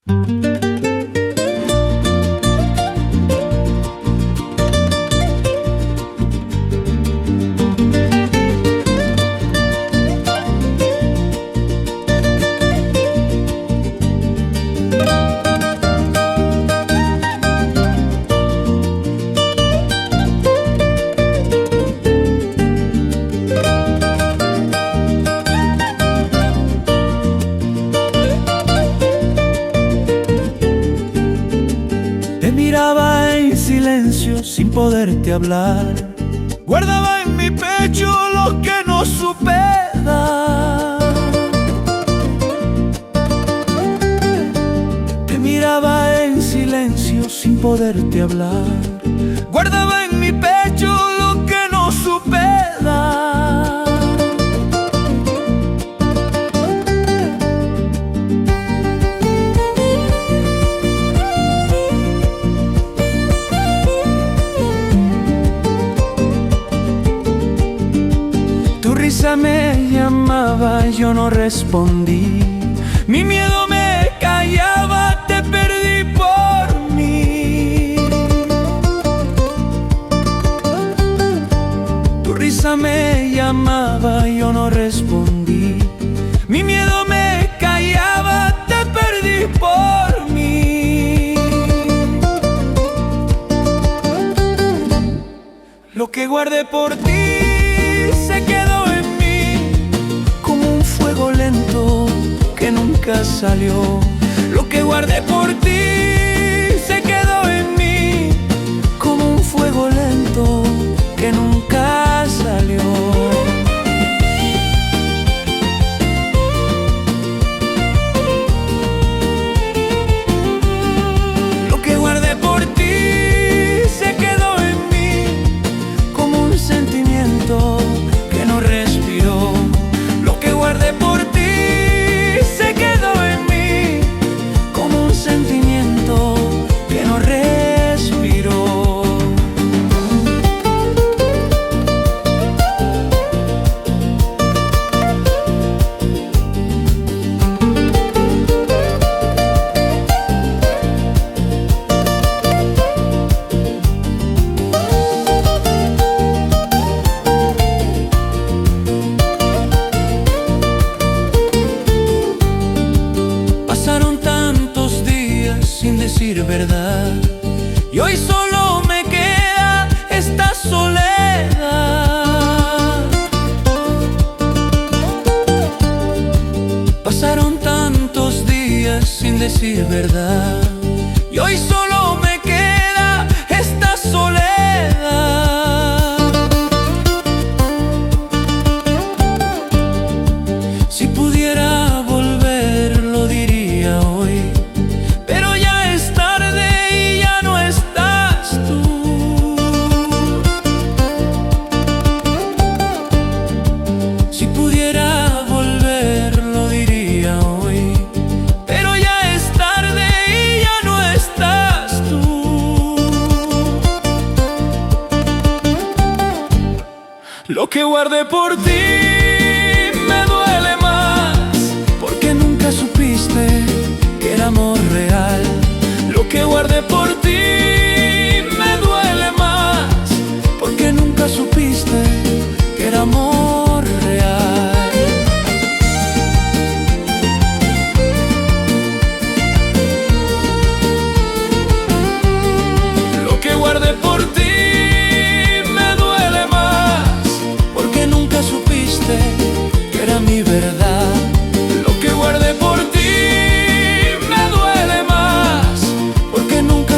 Te miraba en silencio sin poderte hablar. Guardaba en mi pecho lo que no supe dar. Te miraba en silencio sin poderte hablar. Guardaba en mi pecho lo que no supe dar. Tu risa me llamaba, yo no respondí. Mi miedo me callaba, te perdí por mí. Tu risa me llamaba, yo no respondí. Mi miedo me callaba, te perdí por mí. Lo que guardé por ti se quedó en mí como un fuego lento que nunca salió. Lo que guardé por ti se quedó en mí como un fuego lento que nunca salió. Lo que guardé por ti se quedó en mí como un sentimiento que no respiró. Lo que guardé por ti se quedó en mí como un sentimiento que no respiró. Pasaron tantos días sin decir verdad y hoy solo me queda esta soledad. Pasaron tantos días sin decir verdad y hoy solo me queda esta soledad. Si pudiera volver lo diría hoy, pero ya es tarde y ya no estás tú. Si pudiera volver lo diría hoy, pero ya es tarde y ya no estás tú. Lo que guardé por ti me duele más, porque nunca supiste que era amor real. Lo que guardé por ti me duele más, porque nunca supiste que era amor real. Lo que guardé por ti me duele más, porque nunca supiste que era mi verdad. Lo que guardé por ti me duele más, porque nunca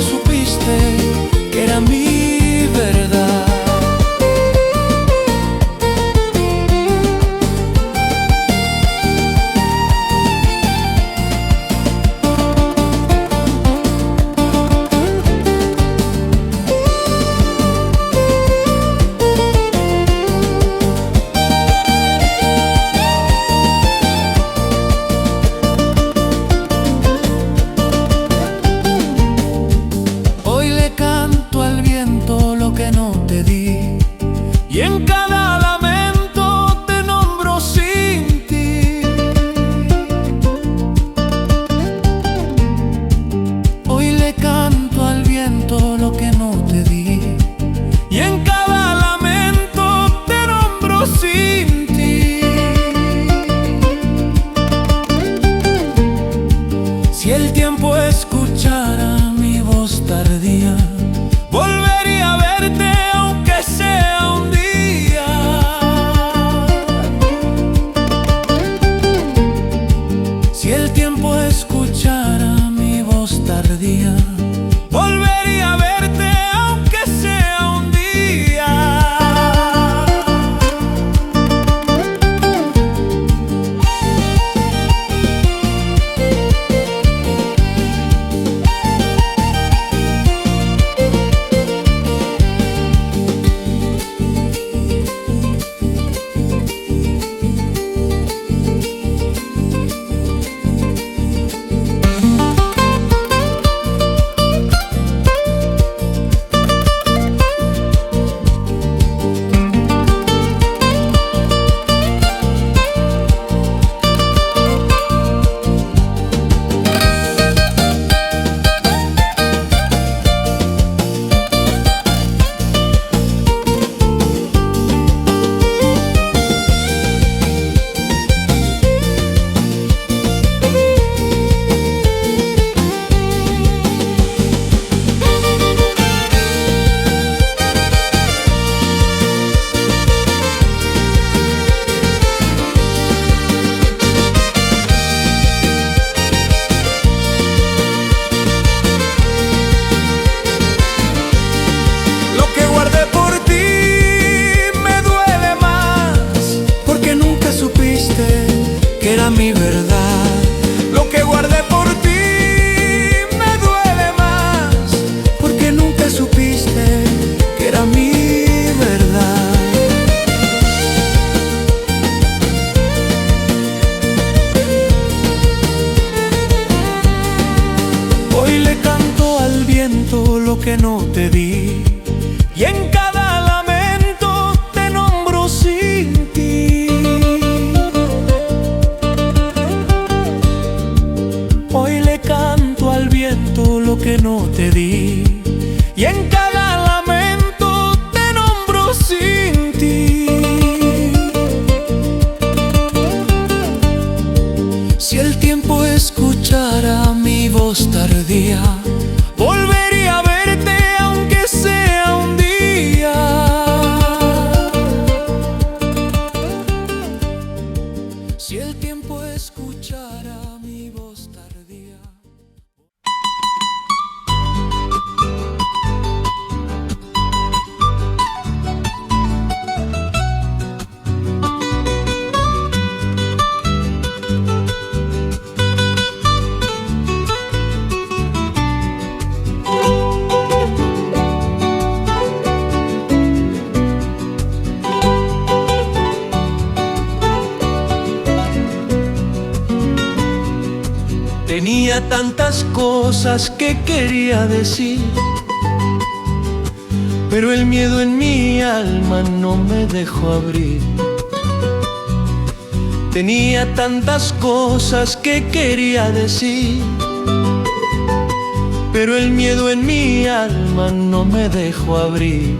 Si el tiempo escuchara mi voz tardía, volvería a verte aunque sea un día. Si el tiempo escuchara mi voz tardía, volvería a verte aunque sea un día. Era mi verdad, lo que guardé por ti me duele más, porque nunca supiste que era mi verdad. Hoy le canto al viento lo que no te di, y en cada lamento te nombro sin ti. Hoy le canto al viento lo que no te di, y en cada lamento te nombro sin ti. Si el tiempo escuchara mi voz tardía, volvería a verte aunque sea un día. Si el tiempo escuchara mi voz tardía. Tenía tantas cosas que quería decir, pero el miedo en mi alma no me dejó abrir. Tenía tantas cosas que quería decir, pero el miedo en mi alma no me dejó abrir.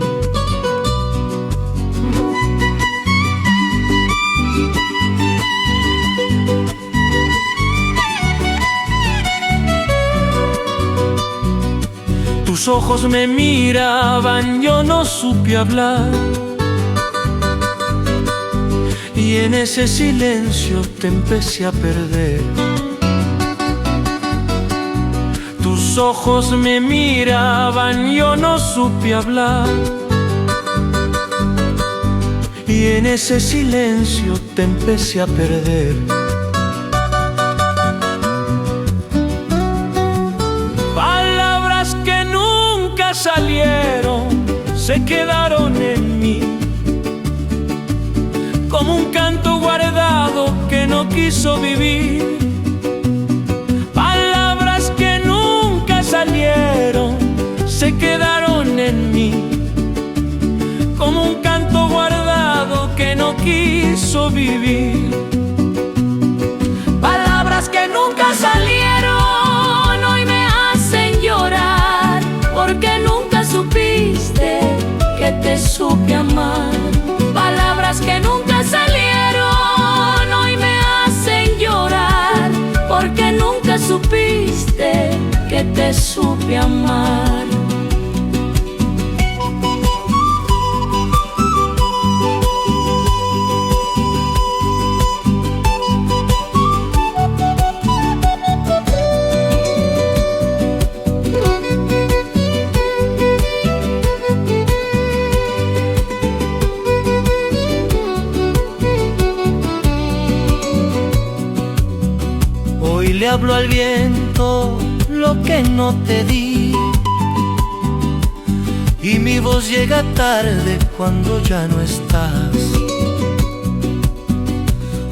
Tus ojos me miraban, yo no supe hablar, y en ese silencio te empecé a perder. Tus ojos me miraban, yo no supe hablar, y en ese silencio te empecé a perder. Salieron, se quedaron en mí, como un canto guardado que no quiso vivir. Palabras que nunca salieron, se quedaron en mí, como un canto guardado que no quiso vivir. Palabras que nunca salieron, hoy me hacen llorar, porque nunca supiste que te supe amar. Palabras que nunca salieron, hoy me hacen llorar, porque nunca supiste supiste que te supe amar. Hoy le hablo al viento lo que no te di, y mi voz llega tarde cuando ya no estás.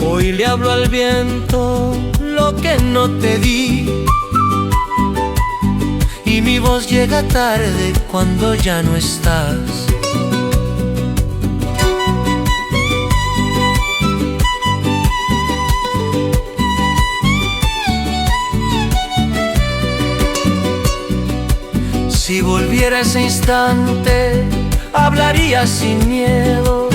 Hoy le hablo al viento lo que no te di, y mi voz llega tarde cuando ya no estás. Si volviera ese instante, hablaría sin miedo,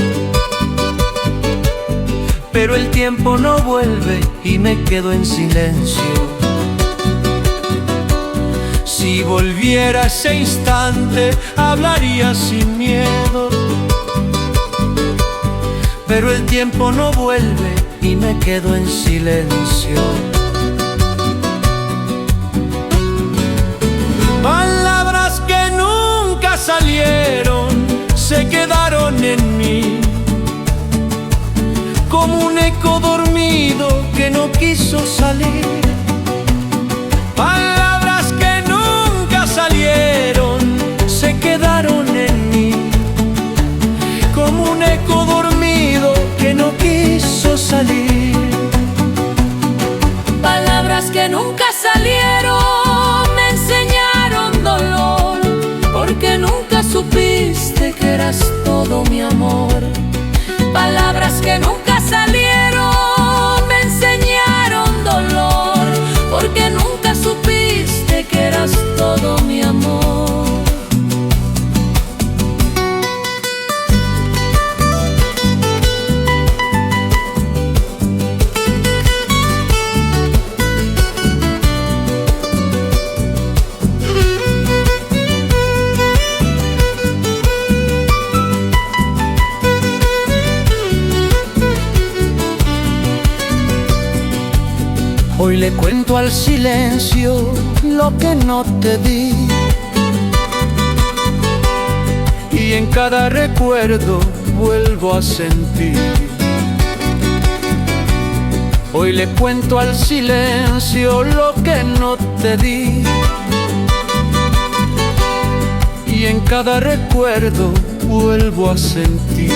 pero el tiempo no vuelve y me quedo en silencio. Si volviera ese instante, hablaría sin miedo, pero el tiempo no vuelve y me quedo en silencio. Palabras que nunca salieron se quedaron en mí, como un eco dormido que no quiso salir. Palabras que nunca salieron se quedaron en mí, como un eco dormido que no quiso salir. Palabras que nunca salieron me enseñaron dolor, porque nunca supiste que eras todo mi amor. Palabras que nunca salieron me enseñaron dolor, porque nunca supiste que eras todo mi amor. Hoy le cuento al silencio lo que no te di, y en cada recuerdo vuelvo a sentir. Hoy le cuento al silencio lo que no te di, y en cada recuerdo vuelvo a sentir.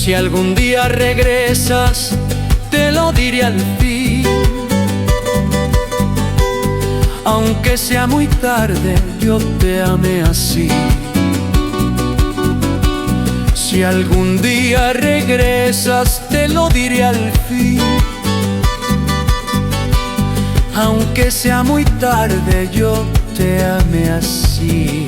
Si algún día regresas, te lo diré al fin. Aunque sea muy tarde, yo te amé así. Si algún día regresas, te lo diré al fin. Aunque sea muy tarde, yo te amé así.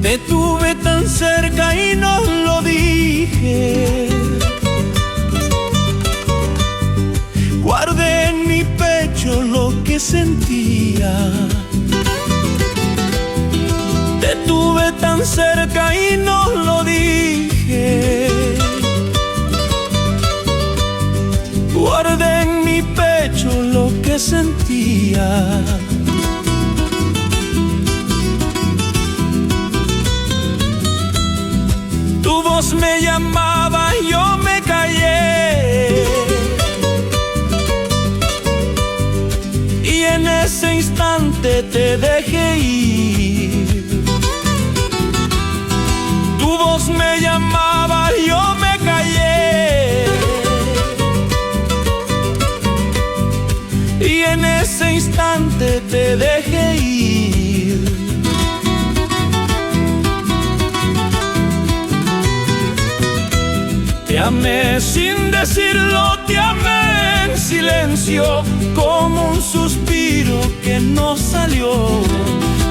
Te tuve tan cerca y no lo dije. Guardé en mi pecho lo que sentía. Te tuve tan cerca y no lo dije. Guardé en mi pecho lo que sentía. me llamaban, yo me callé. Y en ese instante te dejé ir. Tu voz me llamaba, yo me callé. Y en ese instante te dejé ir. Te amé sin decirlo, te amé en silencio, como un suspiro que no salió.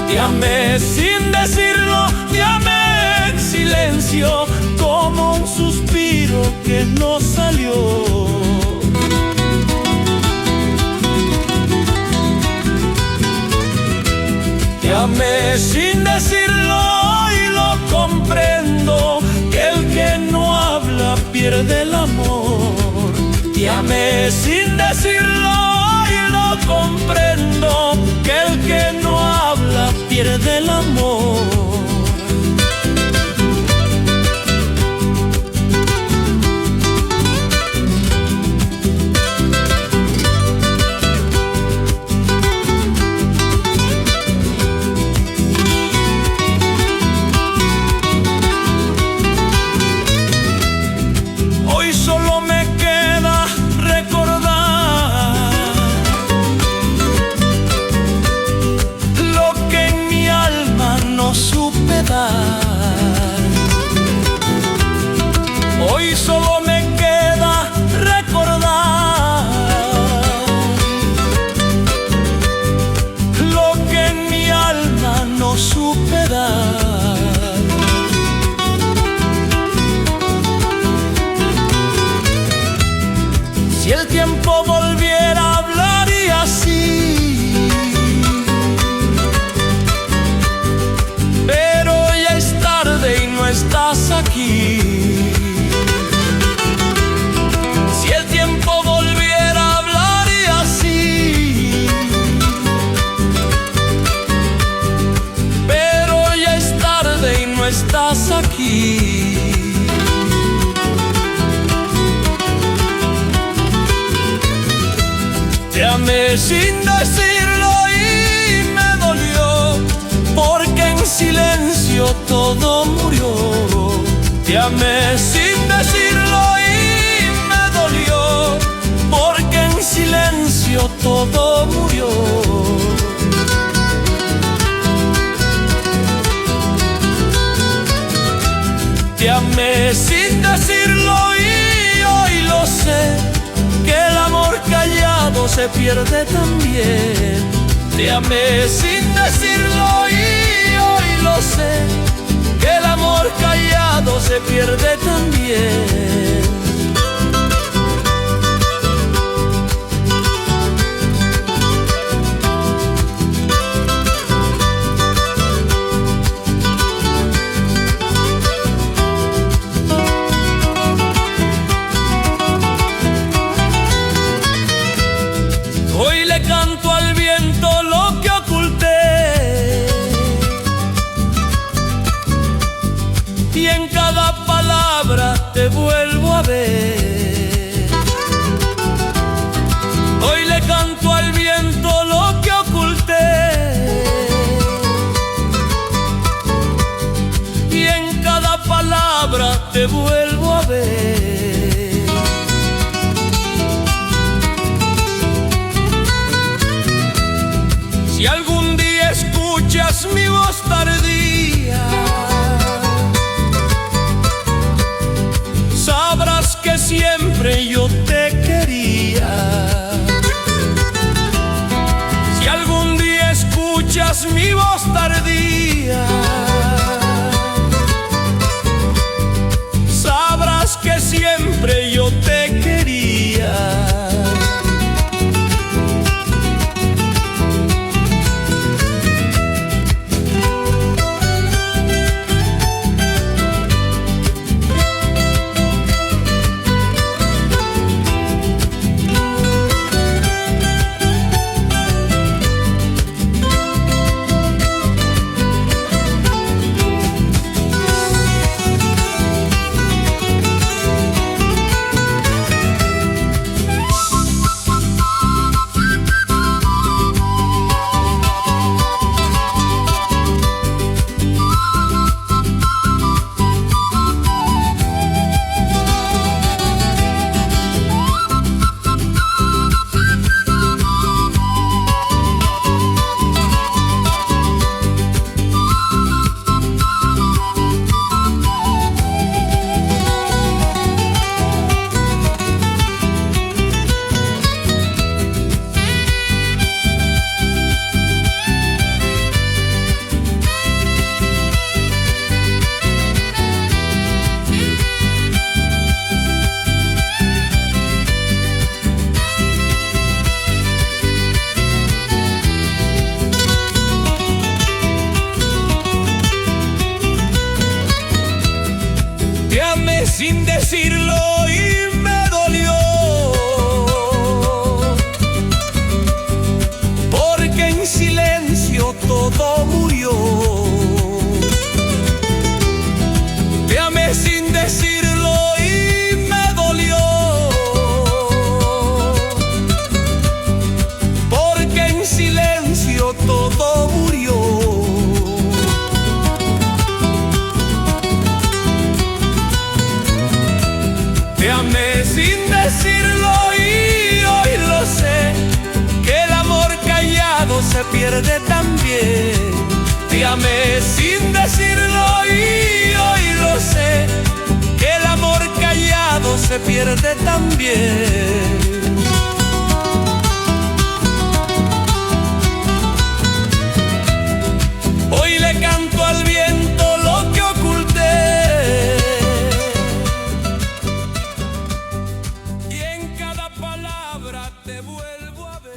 Te amé sin decirlo, te amé en silencio, como un suspiro que no salió. Te amé sin decirlo y lo comprendo, que el que no habla pierde el amor. Te amé sin decirlo y lo comprendo, que el que no habla pierde el amor. Solo me queda recordar lo que en mi alma no supe dar. Hoy solo me queda recordar lo que en mi alma no supe dar. Si el tiempo volviera, hablaría así, pero ya es tarde y no estás aquí. Si el tiempo volviera, hablaría así, pero ya es tarde y no estás aquí. Te amé sin decirlo y me dolió, porque en silencio todo murió. Te amé sin decirlo y me dolió, porque en silencio todo murió. Te amé sin decirlo y hoy lo sé, que el amor callado se pierde también. Te amé sin decirlo y hoy lo sé, que el amor callado se pierde también. Hoy le canto al viento lo que oculté, y en cada palabra te vuelvo a ver. Hoy le canto al viento lo que oculté, y en cada palabra te vuelvo a ver. Si algún día escuchas mi voz tardía, sabrás que siempre yo te quería. Si algún día escuchas mi voz tardía, sabrás que siempre yo te quería. sin decirlo y me dolió, porque en silencio todo murió. Te amé sin decirlo y me dolió, porque en silencio todo murió. Te amé sin decirlo y hoy lo sé, que el amor callado se pierde también. Te amé sin decirlo y hoy lo sé, que el amor callado se pierde también. Hoy le canto al viento lo que oculté, y en cada palabra te vuelvo a ver.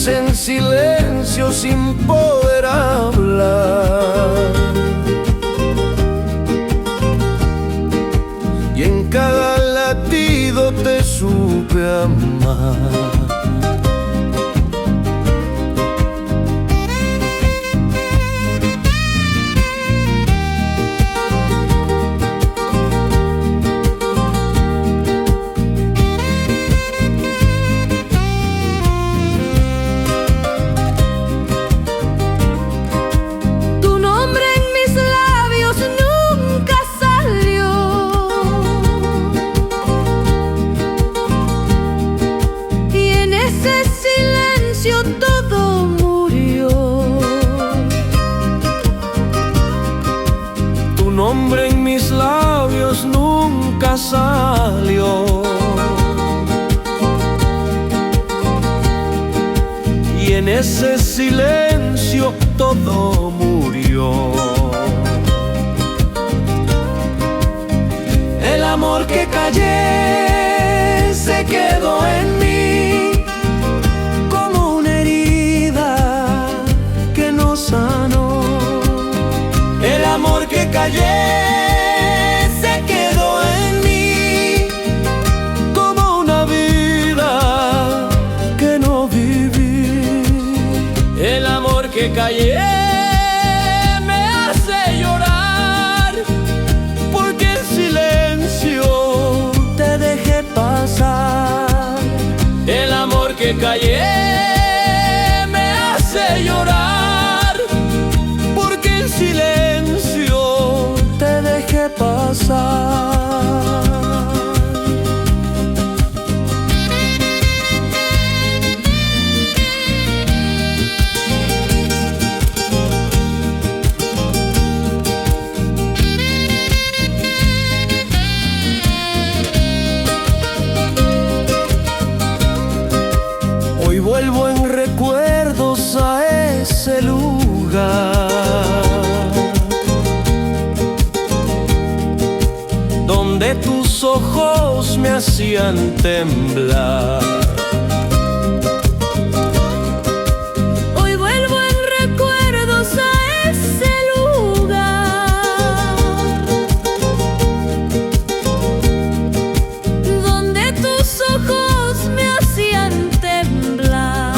En silencio sin poder hablar, y en cada latido te supe amar. Todo murió. Tu nombre en mis labios nunca salió, y en ese silencio todo murió. El amor que callé se quedó en mí, sanó. El amor que callé se quedó en mí, como una vida que no viví. El amor que callé me hace llorar, porque en silencio te dejé pasar. el amor que callé me hace llorar, porque en silencio te dejé pasar. Hoy vuelvo en recuerdos a ese lugar donde tus ojos me hacían temblar. Hoy vuelvo en recuerdos a ese lugar donde tus ojos me hacían temblar.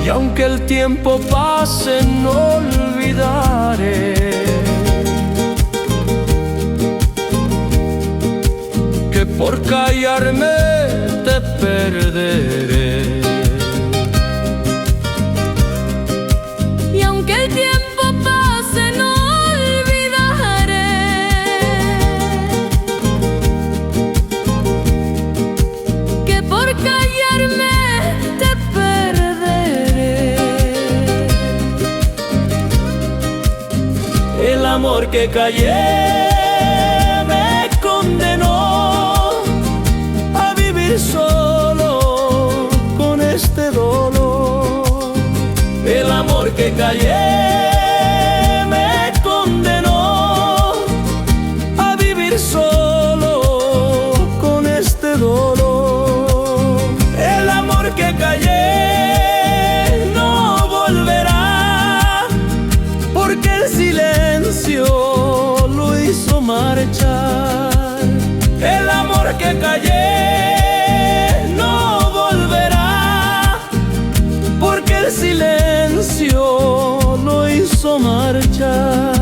Y aunque el tiempo pase no olvidaré que por callarme te perderé. Y aunque el tiempo pase no olvidaré amor que callé me condenó a vivir solo con este dolor. El amor que callé me condenó a vivir solo con este dolor. El amor que callé no volverá, porque el silencio lo hizo marchar. El amor que callé no volverá, porque el silencio lo hizo marchar.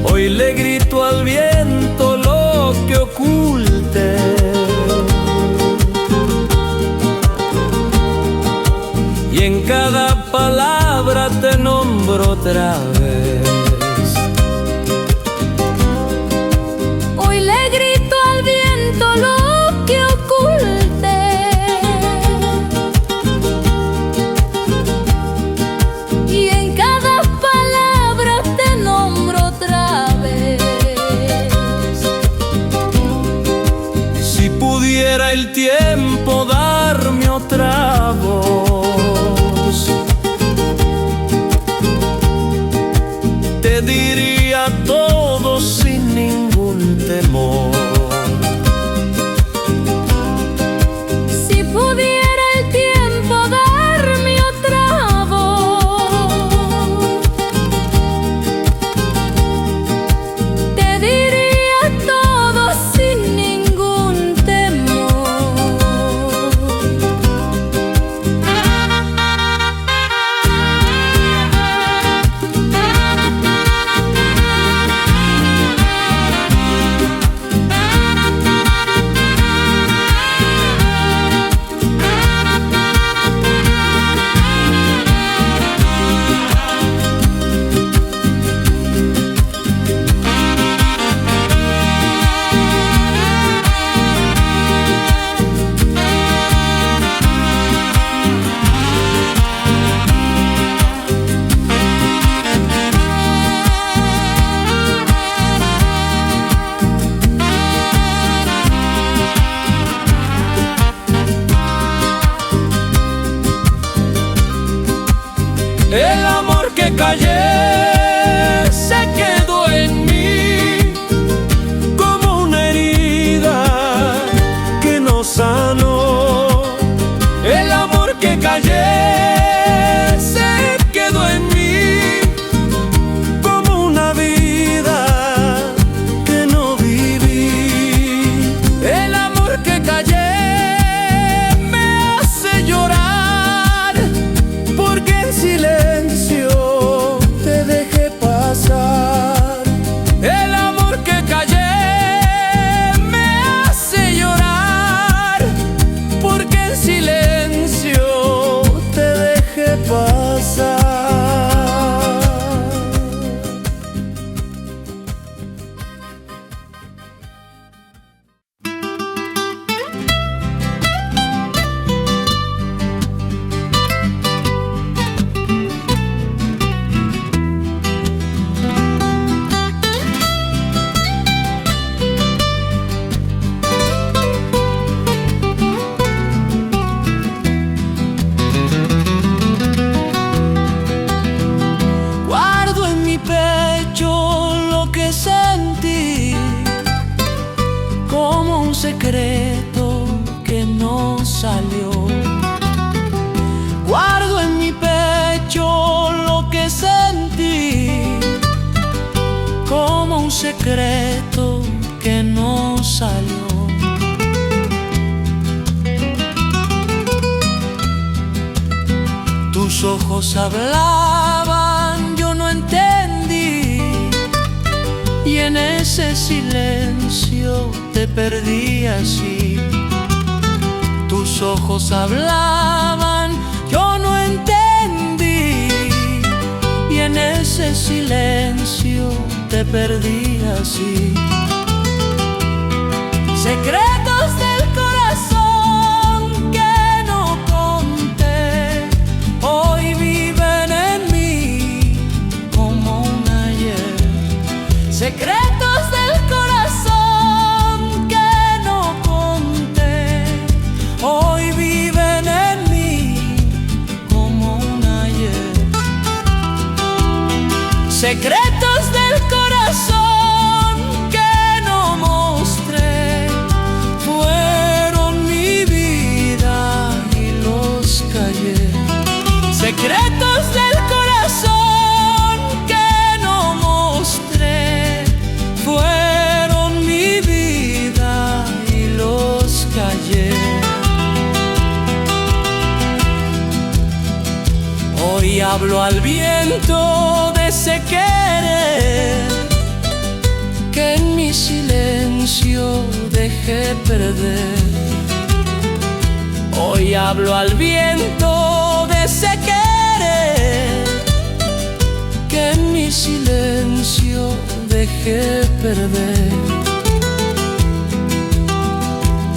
Hoy le grito al viento lo que oculte, y en cada palabra te nombro otra vez. Hoy le grito al viento lo que oculte, y en cada palabra te nombro otra vez. Si pudiera el tiempo darme otra voz, te diría todo sin ningún temor. Si pudiera el tiempo darme otra voz, te diría todo sin ningún temor. El amor que callé se quedó en mí como una herida que no sanó. El amor que callé se quedó en mí como una vida que no viví. El amor que callé me hace llorar, porque en silencio te dejé pasar. El amor que callé me hace llorar, porque en silencio te dejé pasar. Guardo en mi pecho lo que sentí, como un secreto que no salió. Guardo en mi pecho lo que sentí, como un secreto que no salió. Tus ojos hablaban, yo no entendí, y en ese silencio te perdí así. Tus ojos ojos hablaban, yo no entendí, y en ese silencio te perdí así. Secretos del corazón que no conté, hoy viven en mí como un ayer. Secretos del corazón que no conté, hoy viven en mí como un ayer. Secretos del corazón que no mostré, fueron mi vida y los callé. Secretos del corazón que no mostré, fueron mi vida y los callé. Hoy hablo al viento de ese querer que en mi silencio dejé perder. Hoy hablo al viento de ese querer que en mi silencio dejé perder.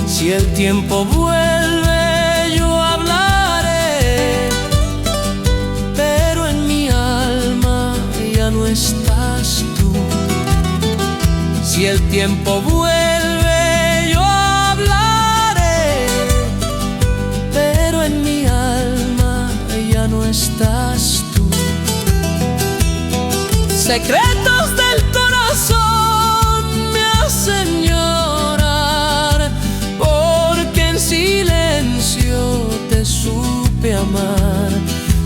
Si el tiempo vuelve yo hablaré, pero en mi alma ya no estás tú. Si el tiempo vuelve yo hablaré, pero en mi alma ya no estás tú. Secretos del corazón me hacen llorar, porque en silencio te supe amar.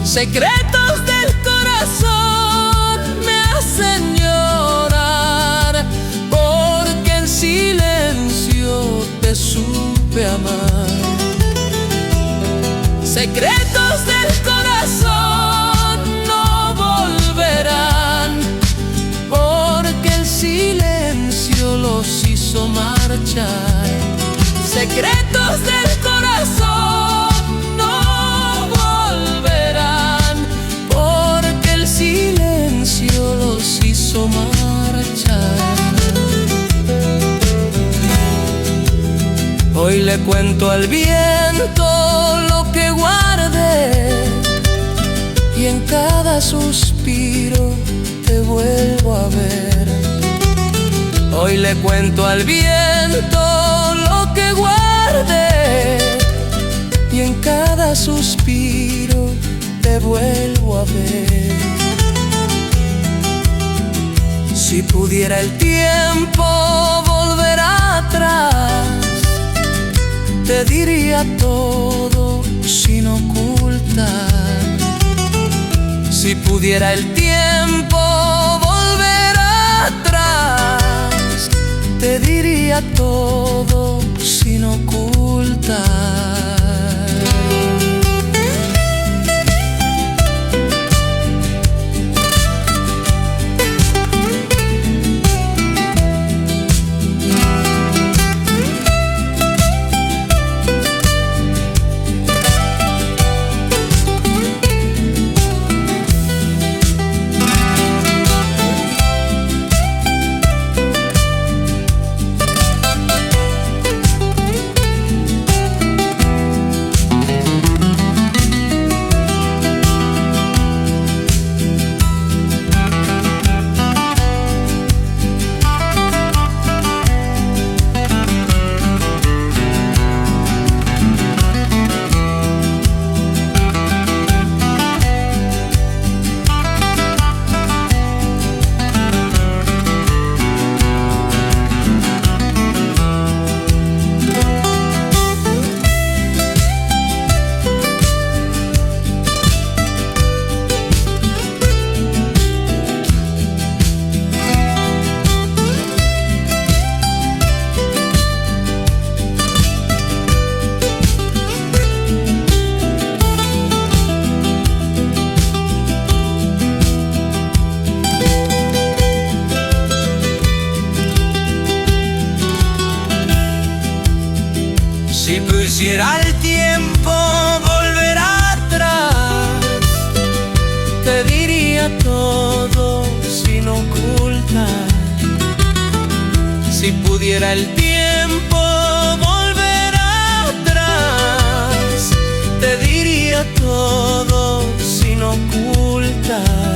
Secretos del corazón me hacen llorar, porque en silencio te supe amar. Secretos del corazón no volverán, porque el silencio los hizo marchar. Secretos del corazón no volverán, porque el silencio los hizo marchar. Hoy le cuento al viento lo que guardé, y en cada suspiro te vuelvo a ver. Hoy le cuento al viento lo que guardé, y en cada suspiro te vuelvo a ver. Si pudiera el tiempo volver atrás, te diría todo sin ocultar. Si pudiera el tiempo volver atrás, te diría todo sin ocultar. Si pusiera el tiempo volver atrás, te diría todo sin ocultar. Si pudiera el tiempo volver atrás, te diría todo sin ocultar.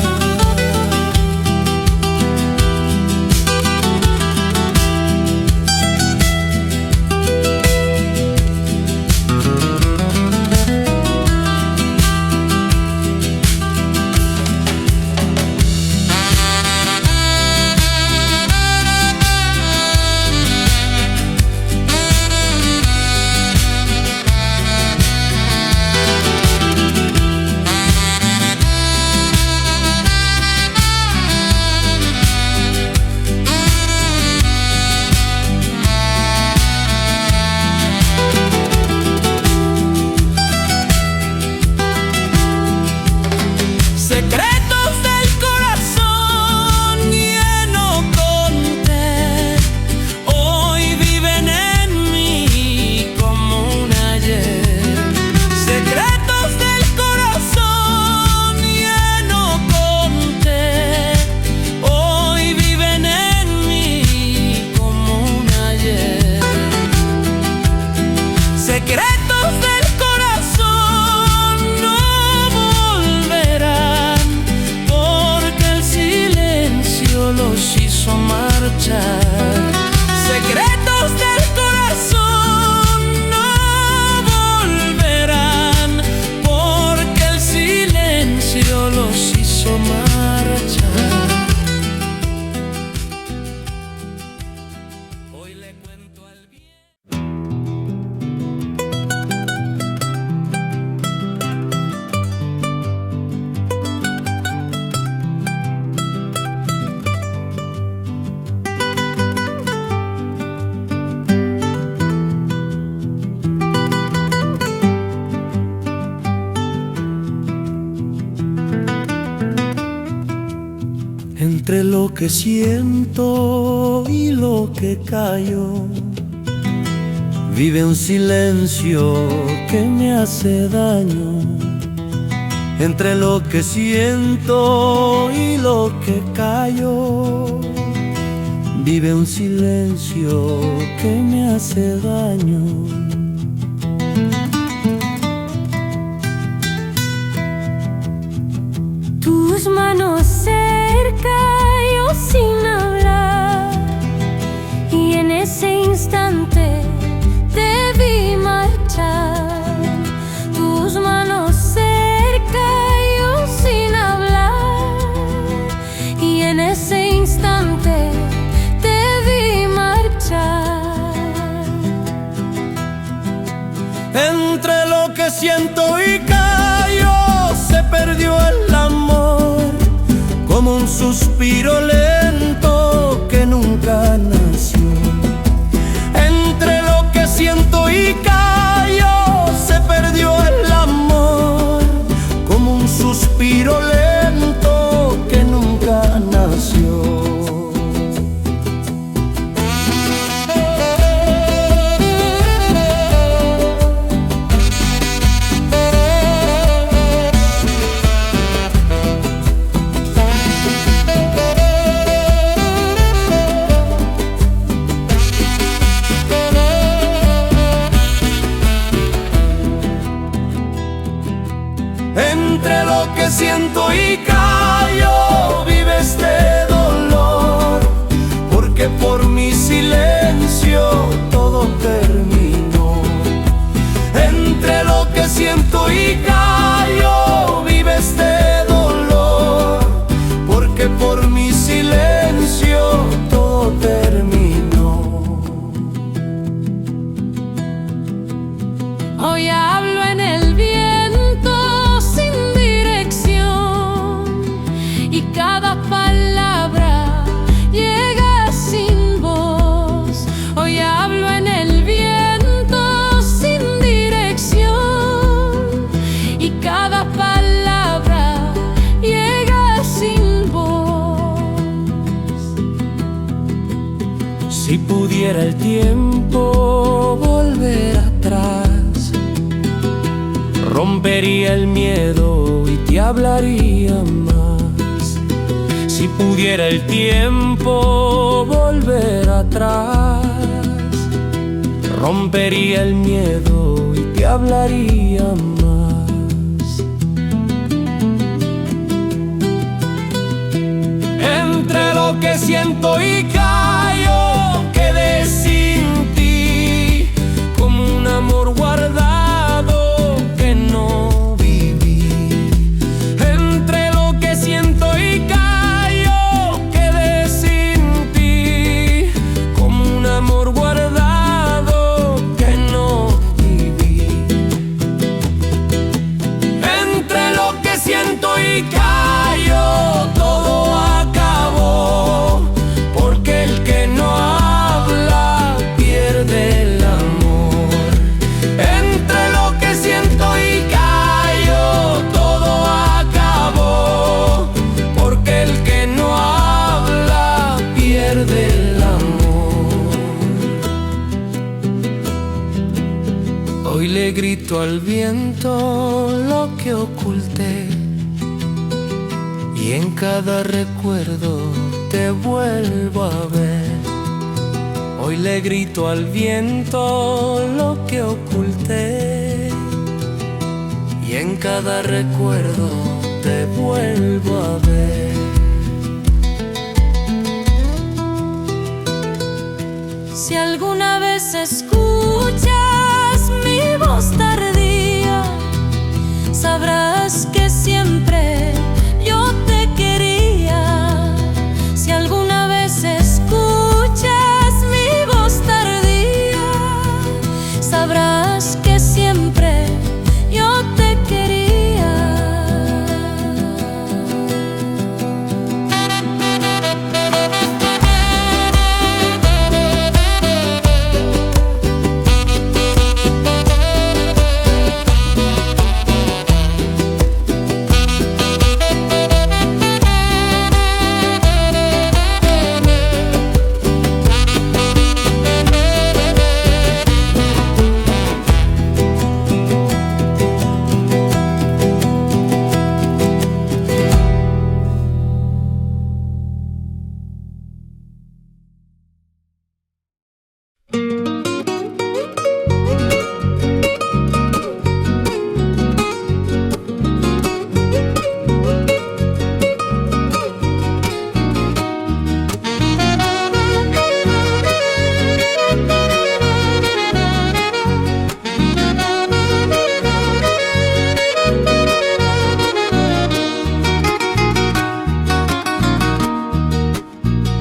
Secretos del corazón lleno conté, hoy viven en mí como un ayer. Secretos del corazón lleno conté, hoy viven en mí como un ayer. Secretos del corazón no volverán, los hizo marchar. Secretos del corazón no volverán, porque el silencio los hizo marchar. Hoy le cuento al bien. Entre lo que siento y lo que callo, vive un silencio que me hace daño. Entre lo que siento y lo que callo, vive un silencio que me hace daño. Tus manos cerca, yo sin hablar, y en ese instante te vi marchar. Tus manos cerca, yo sin hablar, y en ese instante te vi marchar. Entre lo que siento y callo, se perdió el amor, como un suspiro lento que nunca nació. Entre lo que siento y callo, se perdió el amor, como un suspiro lento que nunca nació. Entre lo que siento y callo, vive este dolor, porque por mi silencio todo terminó. Entre lo que siento y callo, vive este dolor, porque por mi silencio todo terminó. Hoy hablo en el viento sin dirección, y cada palabra llega sin voz. Hoy hablo en el viento sin dirección, y cada palabra llega sin voz. Si pudiera el tiempo volver atrás, Rompería el miedo y te hablaría más. Si pudiera el tiempo volver atrás, rompería el miedo y te hablaría más. Entre lo que siento y callo, quedé sin ti, como un amor guardado que no viví. Entre lo que siento y callo, quedé sin ti, como un amor guardado que no viví. Entre lo que siento y callo, todo acabó, porque el que no habla pierde el amor. Entre lo que siento y callo, todo acabó, porque el que no habla pierde el amor. Hoy le grito al viento lo que oculté, y en cada recuerdo te vuelvo a ver. Hoy le grito al viento lo que oculté, y en cada recuerdo te vuelvo a ver. Si alguna vez escuchas mi voz tardía, sabrás que siempre yo te quería. Si alguna vez escuchas mi voz tardía, sabrás que siempre yo te quería.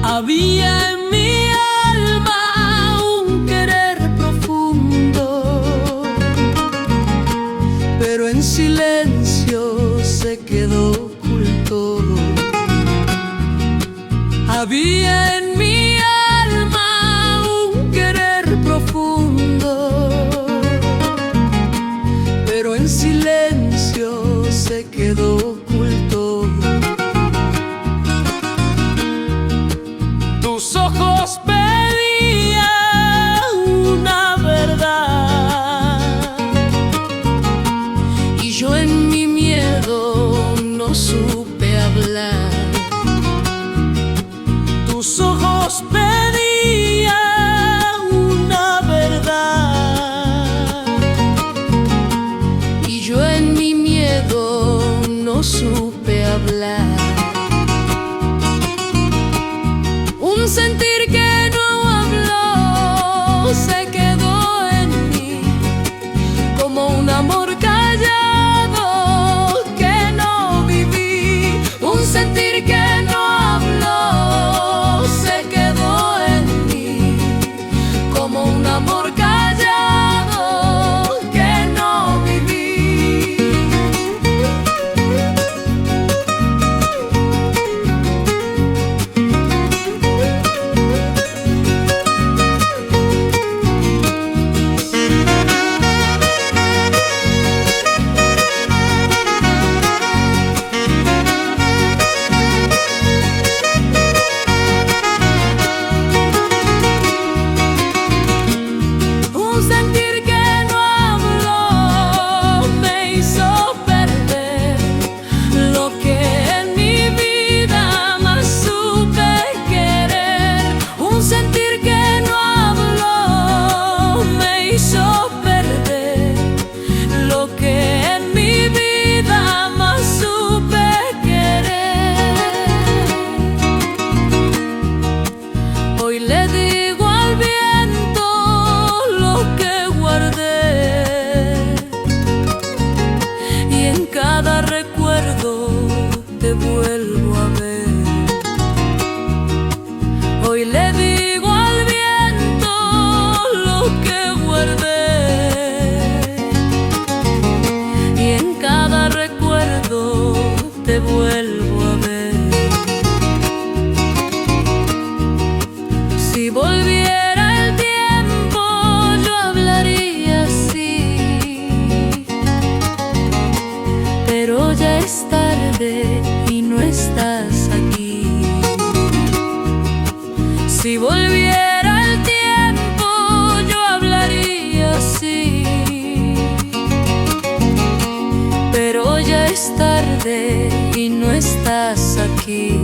Había en mi alma un querer profundo, pero en silencio se quedó oculto. Había en mi alma un querer profundo, pero en silencio se quedó oculto. Tus ojos pedían una verdad, y yo en mi miedo no supe hablar. Tus ojos pedían una verdad, y yo en mi miedo no supe hablar. Un sentir que no habló se quedó en mí, como un amor callado que no viví. Un sentir que no habló se quedó en mí, como un amor callado que no viví. tarde y no estás aquí.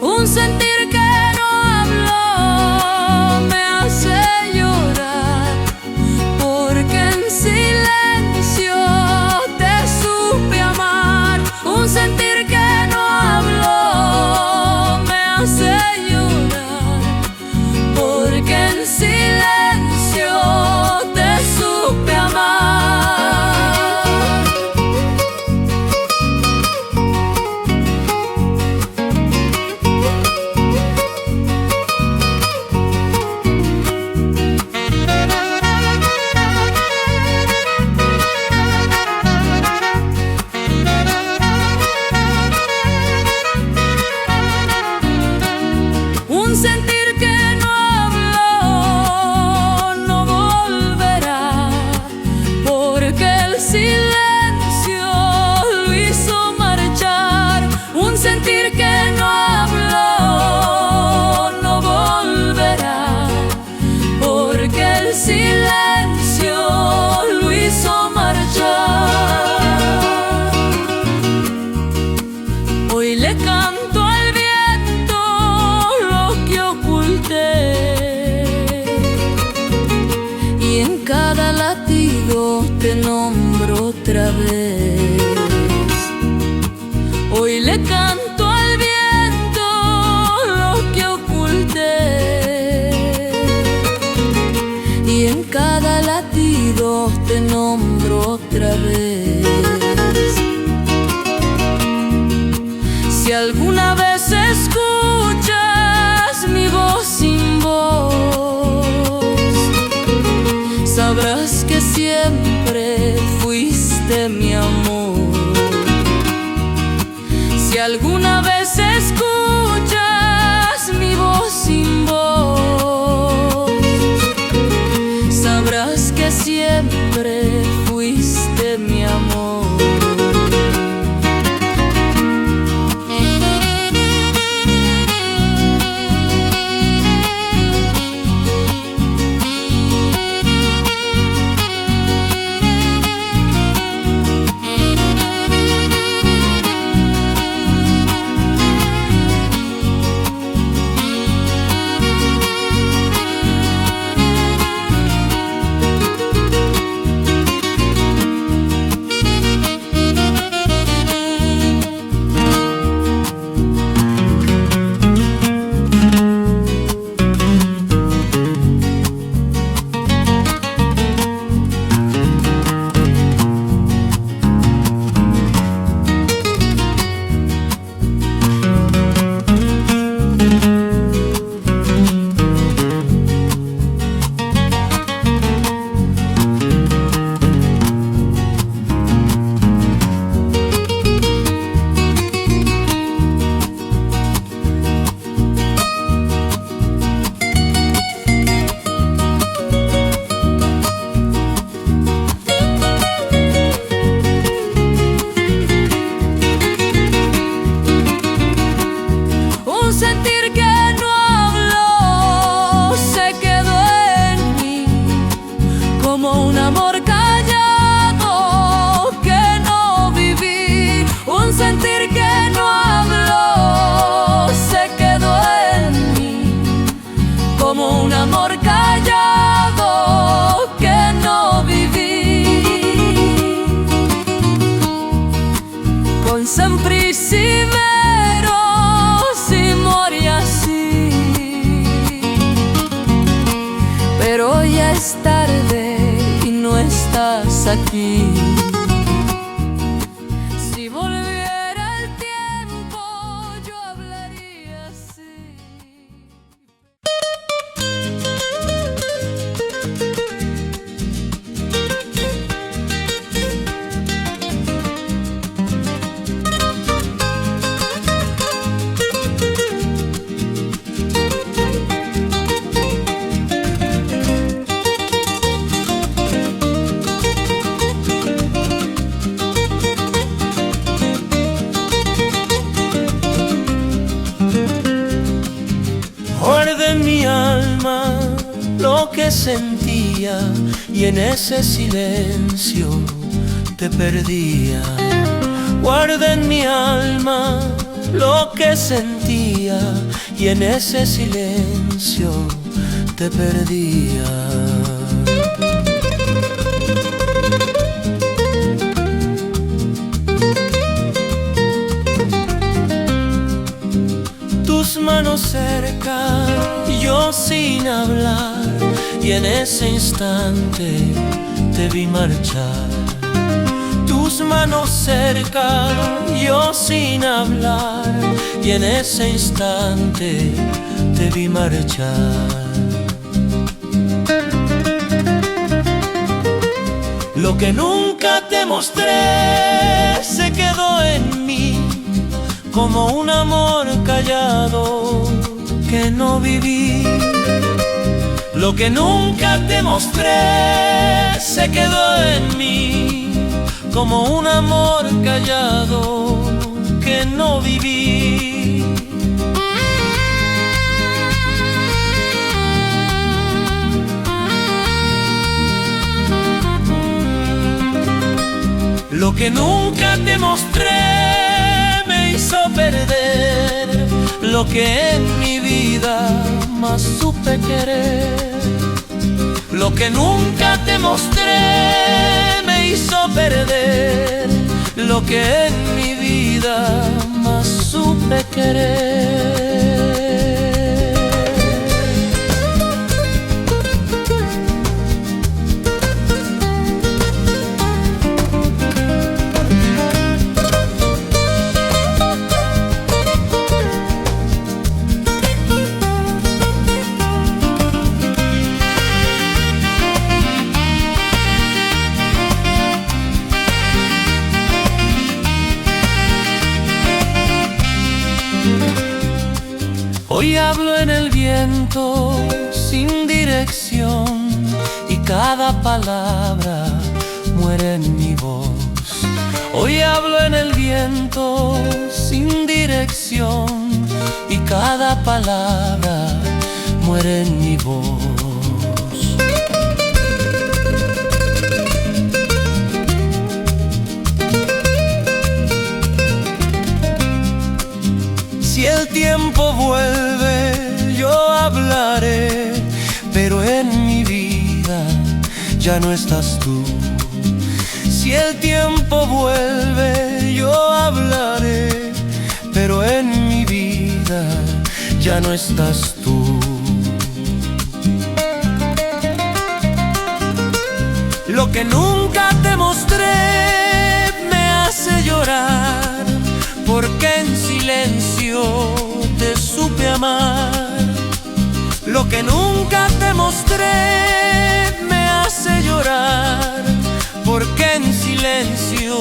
Un sentir que no hablo me hace llorar, porque en silencio te supe amar. Un sentir que no hablo me hace llorar, porque en silencio te supe amar. Un sentir que no habló no volverá, porque el silencio lo hizo marchar. Un sentir que no habló no volverá, porque el silencio lo hizo marchar. Hoy le canto al viento lo que oculté, y en cada latido te nombro otra vez. Hoy le canto al viento lo que oculté, y en cada latido te nombro otra vez. Si alguna vez escuchas mi voz sin voz, sabrás que siempre fuiste mi amor. Si alguna vez escuchas mi voz sin voz, sabrás que siempre fuiste mi amor. Un sentir que no habló se quedó en mí, como un amor callado que no viví. Un sentir que no habló se quedó en mí, como un amor callado que no viví. Con semplicidad pero ya es tarde y no estás aquí. Si volviera el tiempo yo hablaría así. En mi alma lo que sentía, y en ese silencio te perdía. Guardé en mi alma lo que sentía y en ese silencio te perdía. Tus manos cerca, yo sin hablar, y en ese instante te vi marchar. Tus manos cerca, yo sin hablar, y en ese instante te vi marchar. Lo que nunca te mostré se quedó en mí, como un amor callado que no viví. Lo que nunca te mostré se quedó en mí, como un amor callado que no viví. Lo que nunca te mostré me hizo perder lo que en mi vida más supe querer. Lo que nunca te mostré me hizo perder lo que en mi vida más supe querer. Hoy hablo en el viento sin dirección y cada palabra muere en mi voz. Hoy hablo en el viento sin dirección y cada palabra muere en mi voz. Si el tiempo vuelve, yo hablaré, pero en mi vida ya no estás tú. Si el tiempo vuelve, yo hablaré, pero en mi vida ya no estás tú. Lo que nunca te mostré me hace llorar, porque en silencio te supe amar. Lo que nunca te mostré me hace llorar, porque en silencio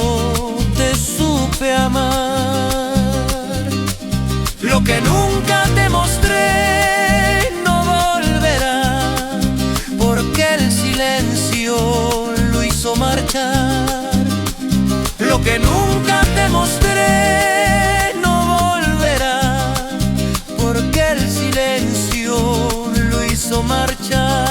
te supe amar. Lo que nunca te mostré no volverá, porque el silencio lo hizo marchar. Lo que nunca te mostré no volverá, porque el silencio lo hizo marchar.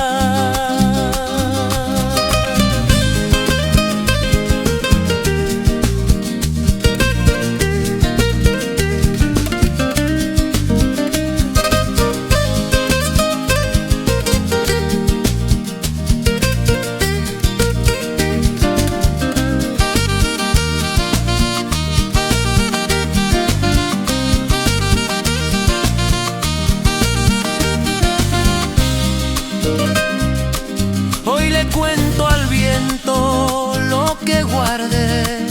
Hoy le cuento al viento lo que guardé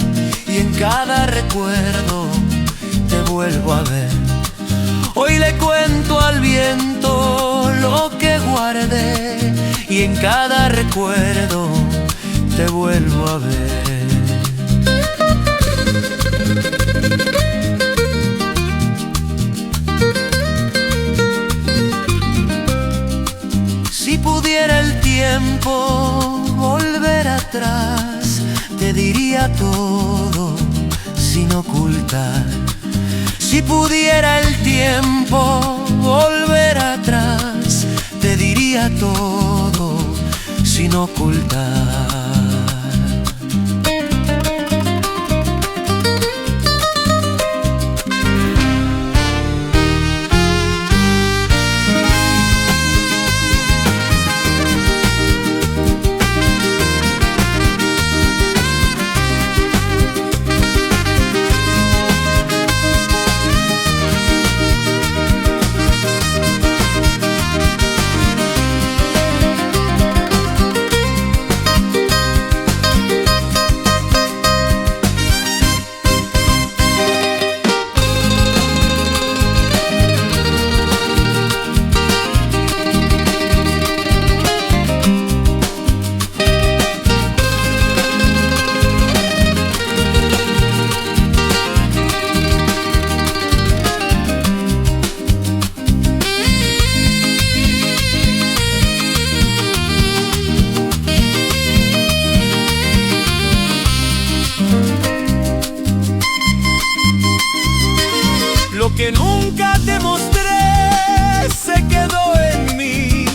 y en cada recuerdo te vuelvo a ver. Hoy le cuento al viento lo que guardé y en cada recuerdo te vuelvo a ver. Si pudiera el tiempo volver atrás, te diría todo sin ocultar. Si pudiera el tiempo volver atrás, te diría todo sin ocultar. que nunca te mostré se quedó en mí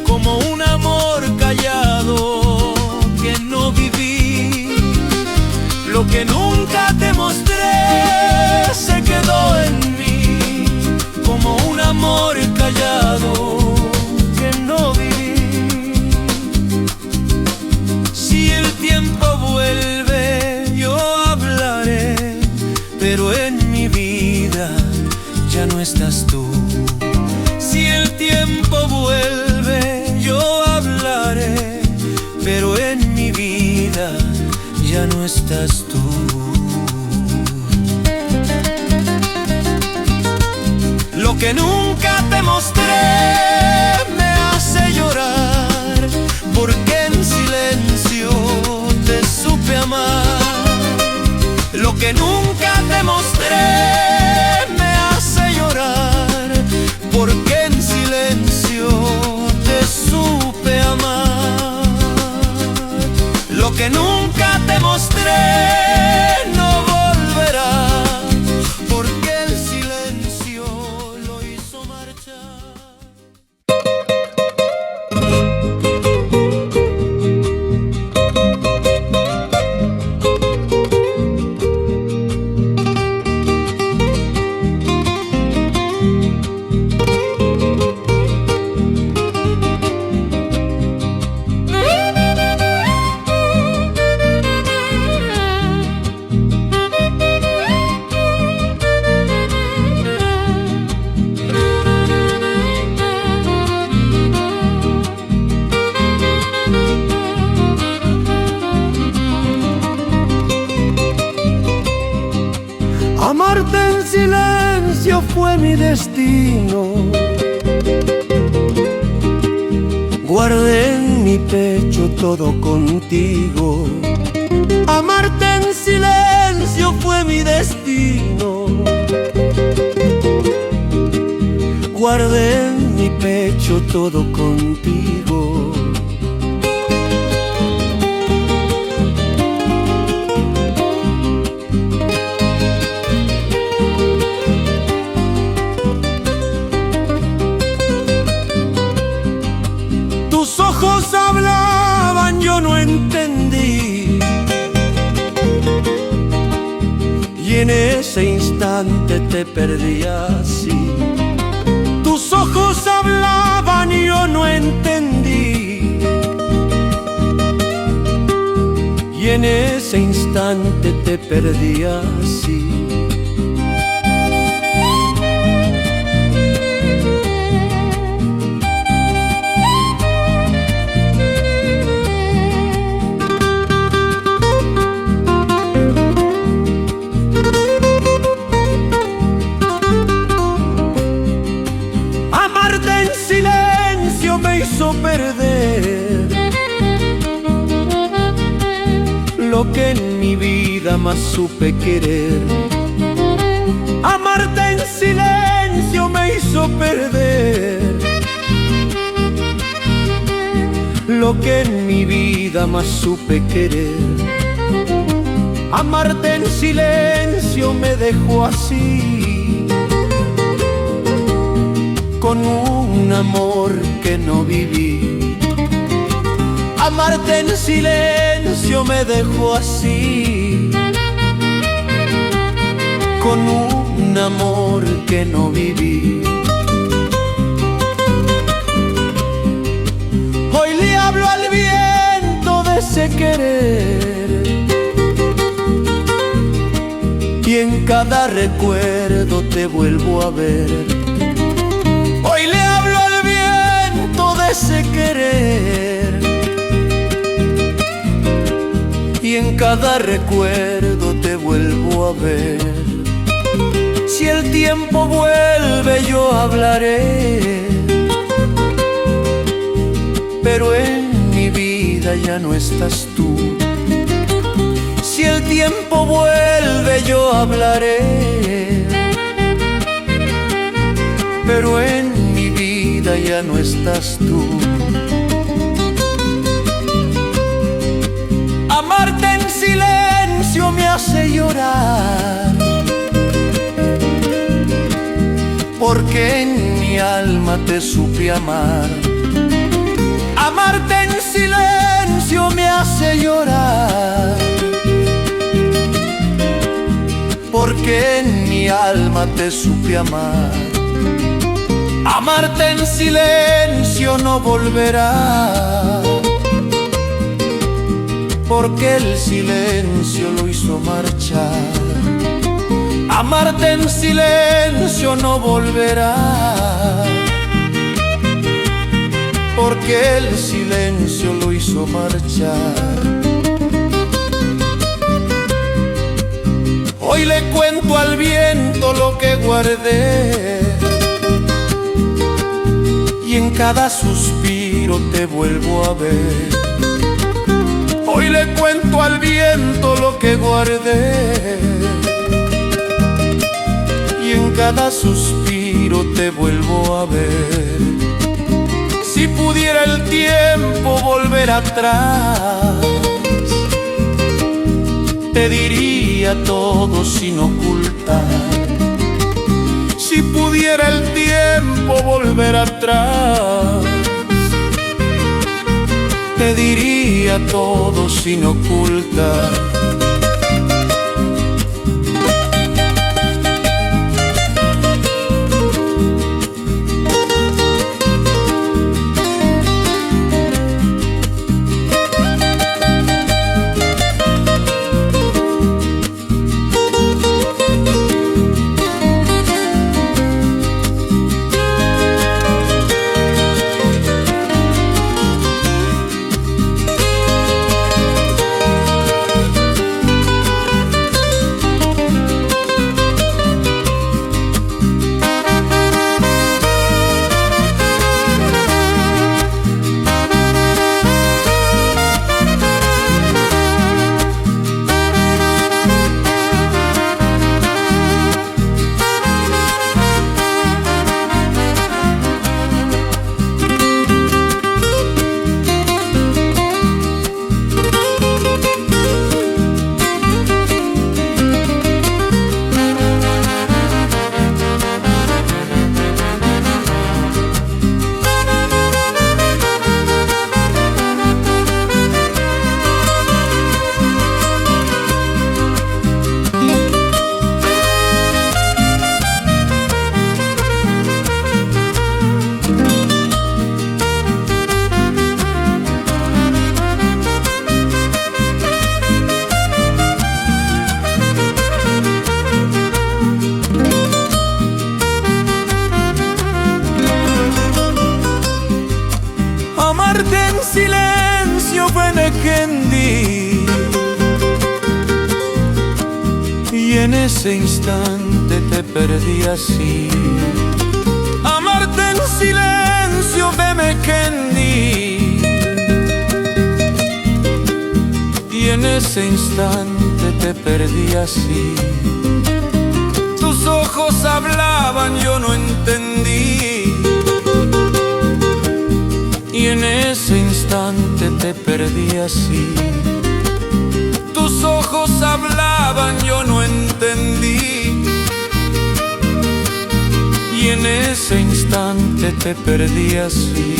como un amor callado que no viví. Lo que nunca te mostré se quedó en mí como un amor callado que no viví. Si el tiempo vuelve yo hablaré, pero en mi vida ya no estás tú. Si el tiempo vuelve yo hablaré, pero en mi vida ya no estás tú. Lo que nunca te mostré me hace llorar, porque en silencio te supe amar. Lo que nunca te mostré me hace llorar, porque en silencio te supe amar. Lo que nunca te mostré no volverá, porque el silencio lo hizo marchar. Amarte en silencio fue mi destino. Guardé en mi pecho todo contigo. Amarte en silencio fue mi destino. Guardé en mi pecho todo contigo. Tus ojos hablaban, yo no entendí, y en ese instante te perdí así. Tus ojos hablaban y yo no entendí, y en ese instante te perdí así. Silencio me hizo perder lo que en mi vida más supe querer. Amarte en silencio me hizo perder lo que en mi vida más supe querer. Amarte en silencio me dejó así, con un amor que no viví. Amarte en silencio me dejó así, con un amor que no viví. Hoy le hablo al viento de ese querer, y en cada recuerdo te vuelvo a ver. Hoy le hablo al viento de ese querer, y en cada recuerdo te vuelvo a ver. Si el tiempo vuelve yo hablaré, pero en mi vida ya no estás tú. Si el tiempo vuelve yo hablaré, pero en mi vida ya no estás tú. Amarte en silencio me hace llorar, porque en mi alma te supe amar. Amarte en silencio me hace llorar, porque en mi alma te supe amar. Amarte en silencio no volverá, porque el silencio lo hizo marchar. Amarte en silencio no volverá, porque el silencio lo hizo marchar. Hoy le cuento al viento lo que guardé, y en cada suspiro te vuelvo a ver. Hoy le cuento al viento lo que guardé, y en cada suspiro te vuelvo a ver. Si pudiera el tiempo volver atrás, te diría todo sin ocultar. Si pudiera el tiempo volver atrás, te diría todo sin ocultar. Amarte en silencio fue Nekendi, y en ese instante te perdí así. Amarte en silencio fue Nekendi, y en ese instante te perdí así. Tus ojos hablaban, yo no entendí, y en ese instante te perdí así. Tus ojos hablaban, yo no entendí, y en ese instante te perdí así.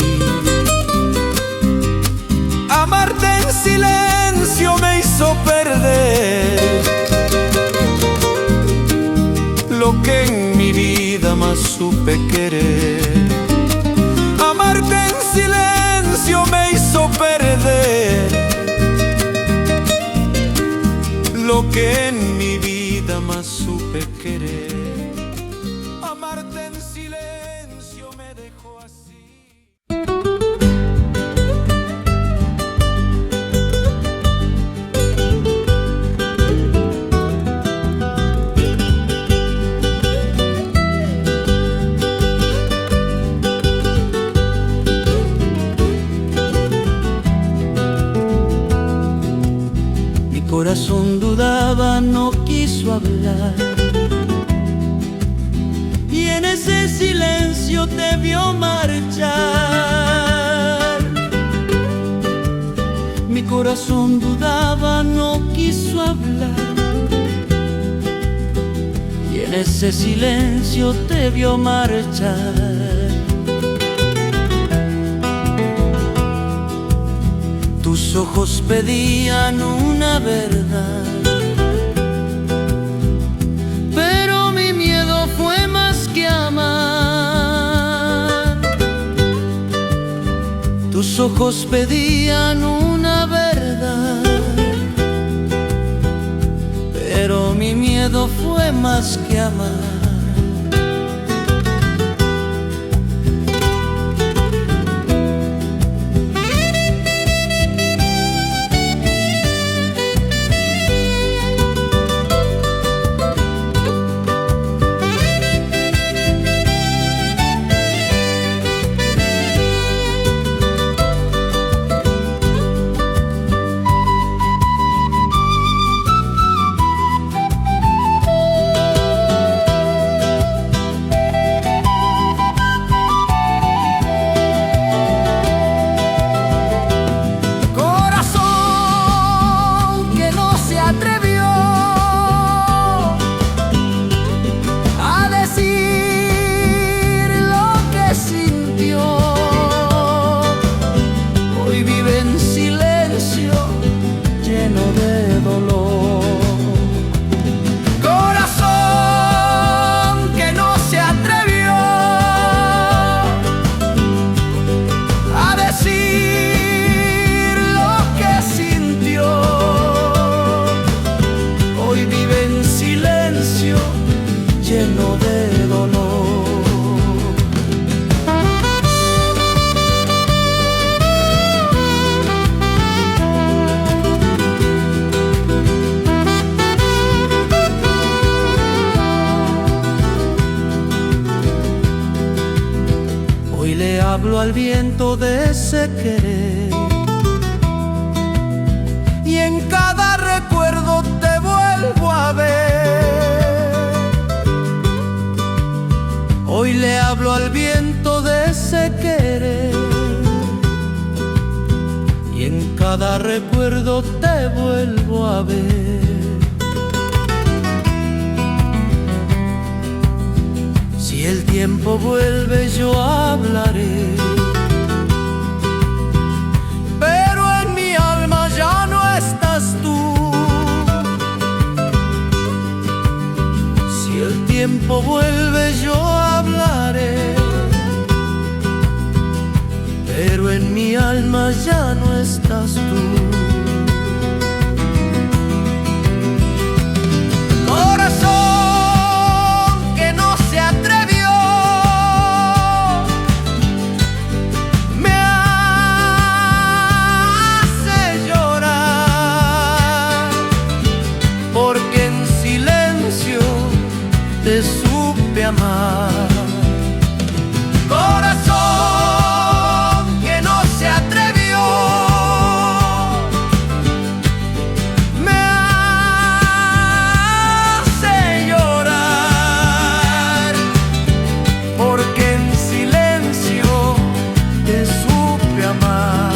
Amarte en silencio me hizo perder lo que en mi vida más supe querer. Amarte en silencio me hizo perder lo que en mi vida más supe querer. Amarte en silencio me dejó así. Corazón dudaba, no quiso hablar, y en ese silencio te vio marchar. Mi corazón dudaba, no quiso hablar, y en en ese silencio te vio marchar. Tus ojos pedían una verdad, pero mi miedo fue más que amar. Tus ojos pedían una verdad, pero mi miedo fue más que amar. Lleno de dolor. Hoy le hablo al viento de ese querer, y en cada recuerdo te vuelvo a ver. Hoy le hablo al viento de ese querer, y en cada recuerdo te vuelvo a ver. Si el tiempo vuelve yo hablaré, pero en mi alma ya no estás tú. Si el tiempo vuelve yo hablaré, pero en mi alma ya no estás tú. Corazón que no se atrevió, me hace llorar, porque en silencio te supe amar. Corazón que no se atrevió, me hace llorar, porque en silencio te supe amar.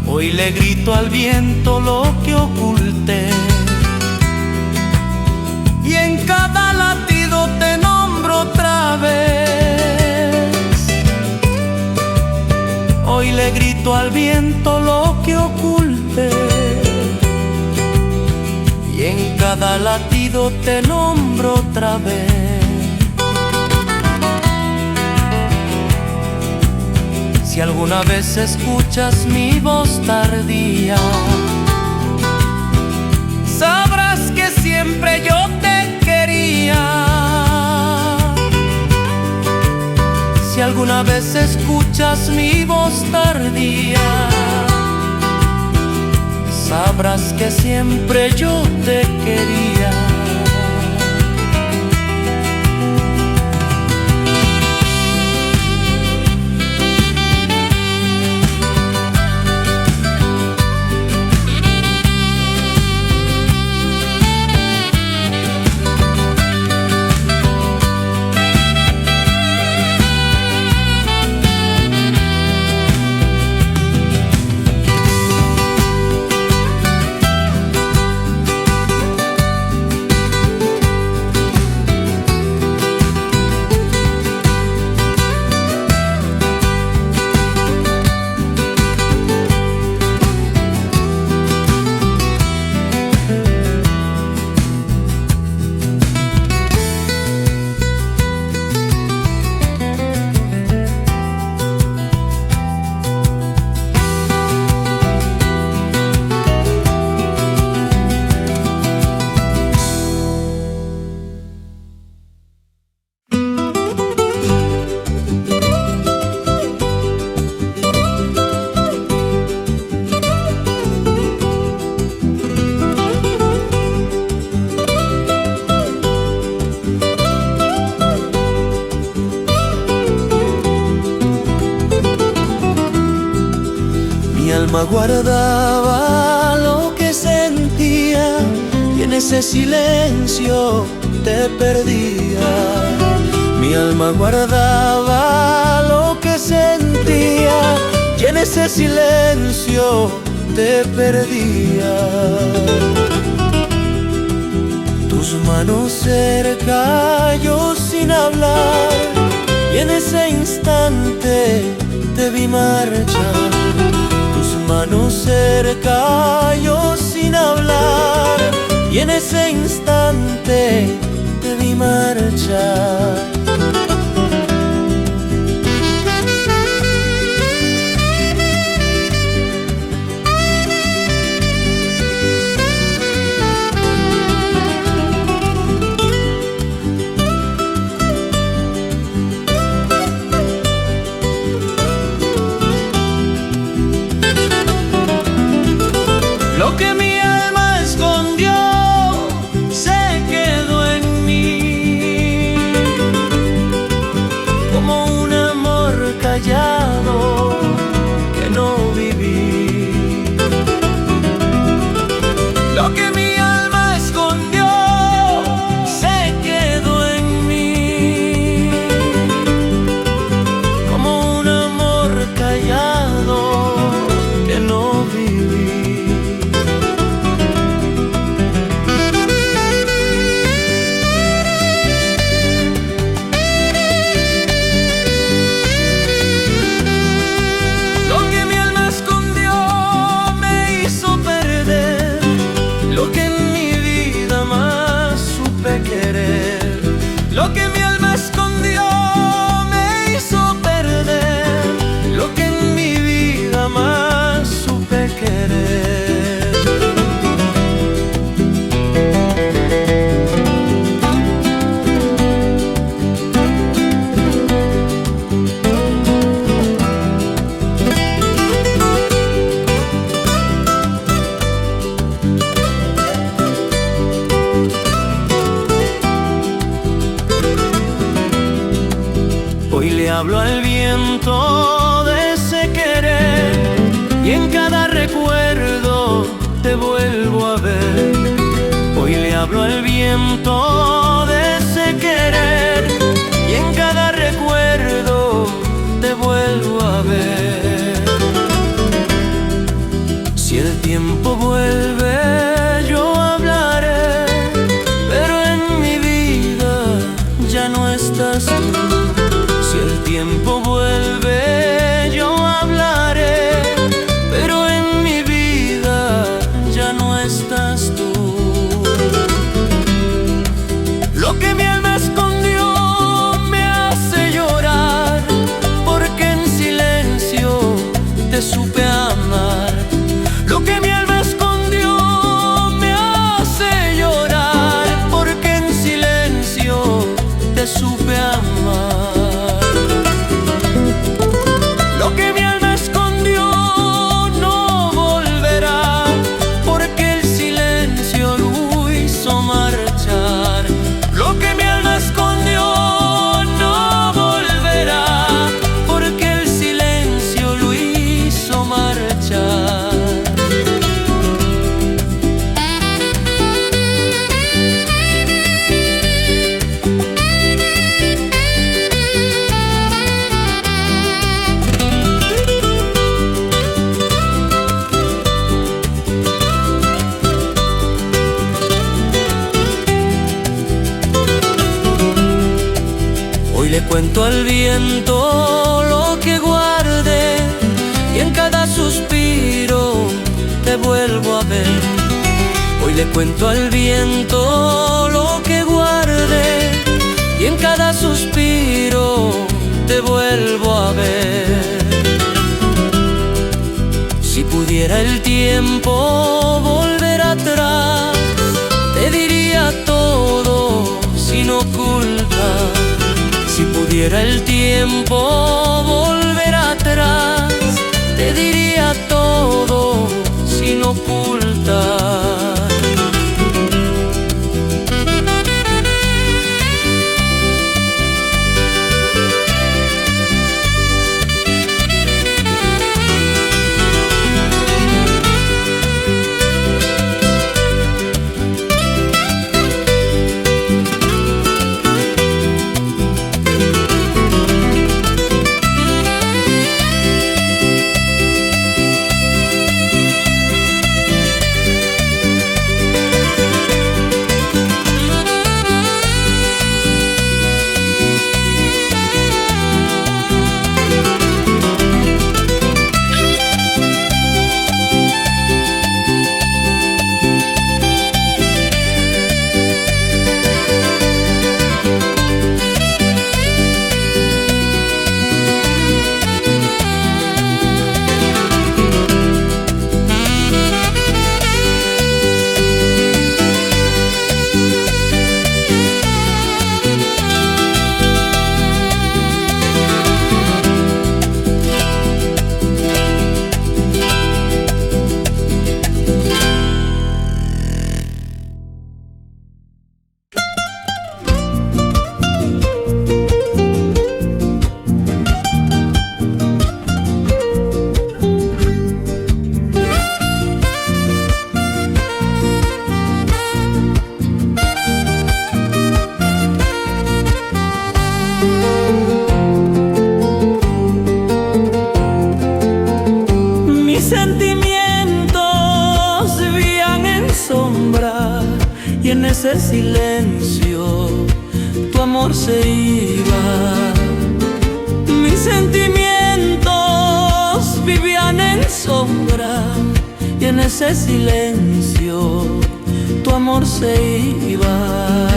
Hoy le grito al viento lo que oculté, y en cada latido te nombro otra vez. Hoy le grito al viento lo que oculté, y en cada latido te nombro otra vez. Si alguna vez escuchas mi voz tardía, sabrás que siempre yo te quería. Si alguna vez escuchas mi voz tardía, sabrás que siempre yo te quería. Mi alma guardaba lo que sentía y en ese silencio te perdía. Mi alma guardaba lo que sentía y en ese silencio te perdía. Tus manos cerca, yo sin hablar, y en ese instante te vi marchar. Manos cerca, yo sin hablar, y en ese instante te vi marchar. Lo que mi alma escondió se quedó en mí, como un amor callado que no viví. Lo que mi alma escondió se quedó en mí, como un amor callado que no viví. Lo que mi alma escondió me hizo perder lo que en mi vida más supe querer. Hoy le hablo al viento de ese querer y en cada recuerdo te vuelvo a ver. Hoy le hablo al viento de ese querer y en cada recuerdo te vuelvo a ver. Si el tiempo vuelve yo hablaré, pero en mi vida ya no estás tú. Si el tiempo vuelve yo hablaré, pero en mi vida ya no estás tú. Lo que mi alma escondió me hace llorar, porque en silencio cuento al viento lo que guardé, y en cada suspiro te vuelvo a ver. Hoy le cuento al viento lo que guardé, y en cada suspiro te vuelvo a ver. Si pudiera el tiempo volver atrás, te diría todo sin ocultar. Si pudiera el tiempo volver atrás, te diría todo sin ocultar. Y en ese silencio tu amor se iba. Mis sentimientos vivían en sombra, y en ese silencio tu amor se iba.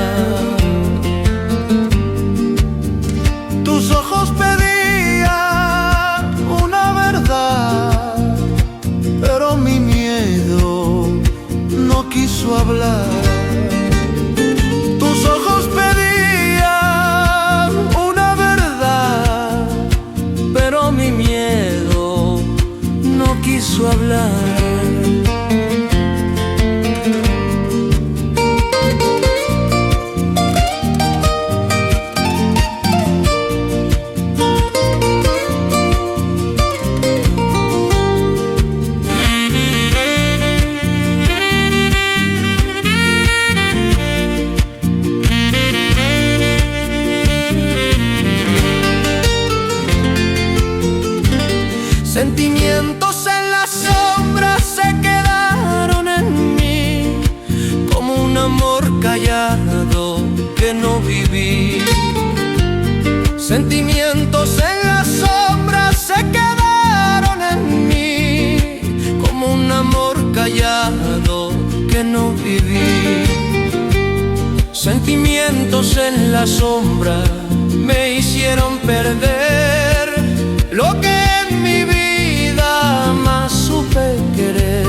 Tus ojos pedían una verdad, pero mi miedo no quiso hablar. Tus ojos pedían una verdad, pero mi miedo no quiso hablar. Sentimientos en las sombras se quedaron en mí, como un amor callado que no viví. Sentimientos en las sombras se quedaron en mí, como un amor callado que no viví. Sentimientos en la sombra me hicieron perder lo que en mi vida más supe querer.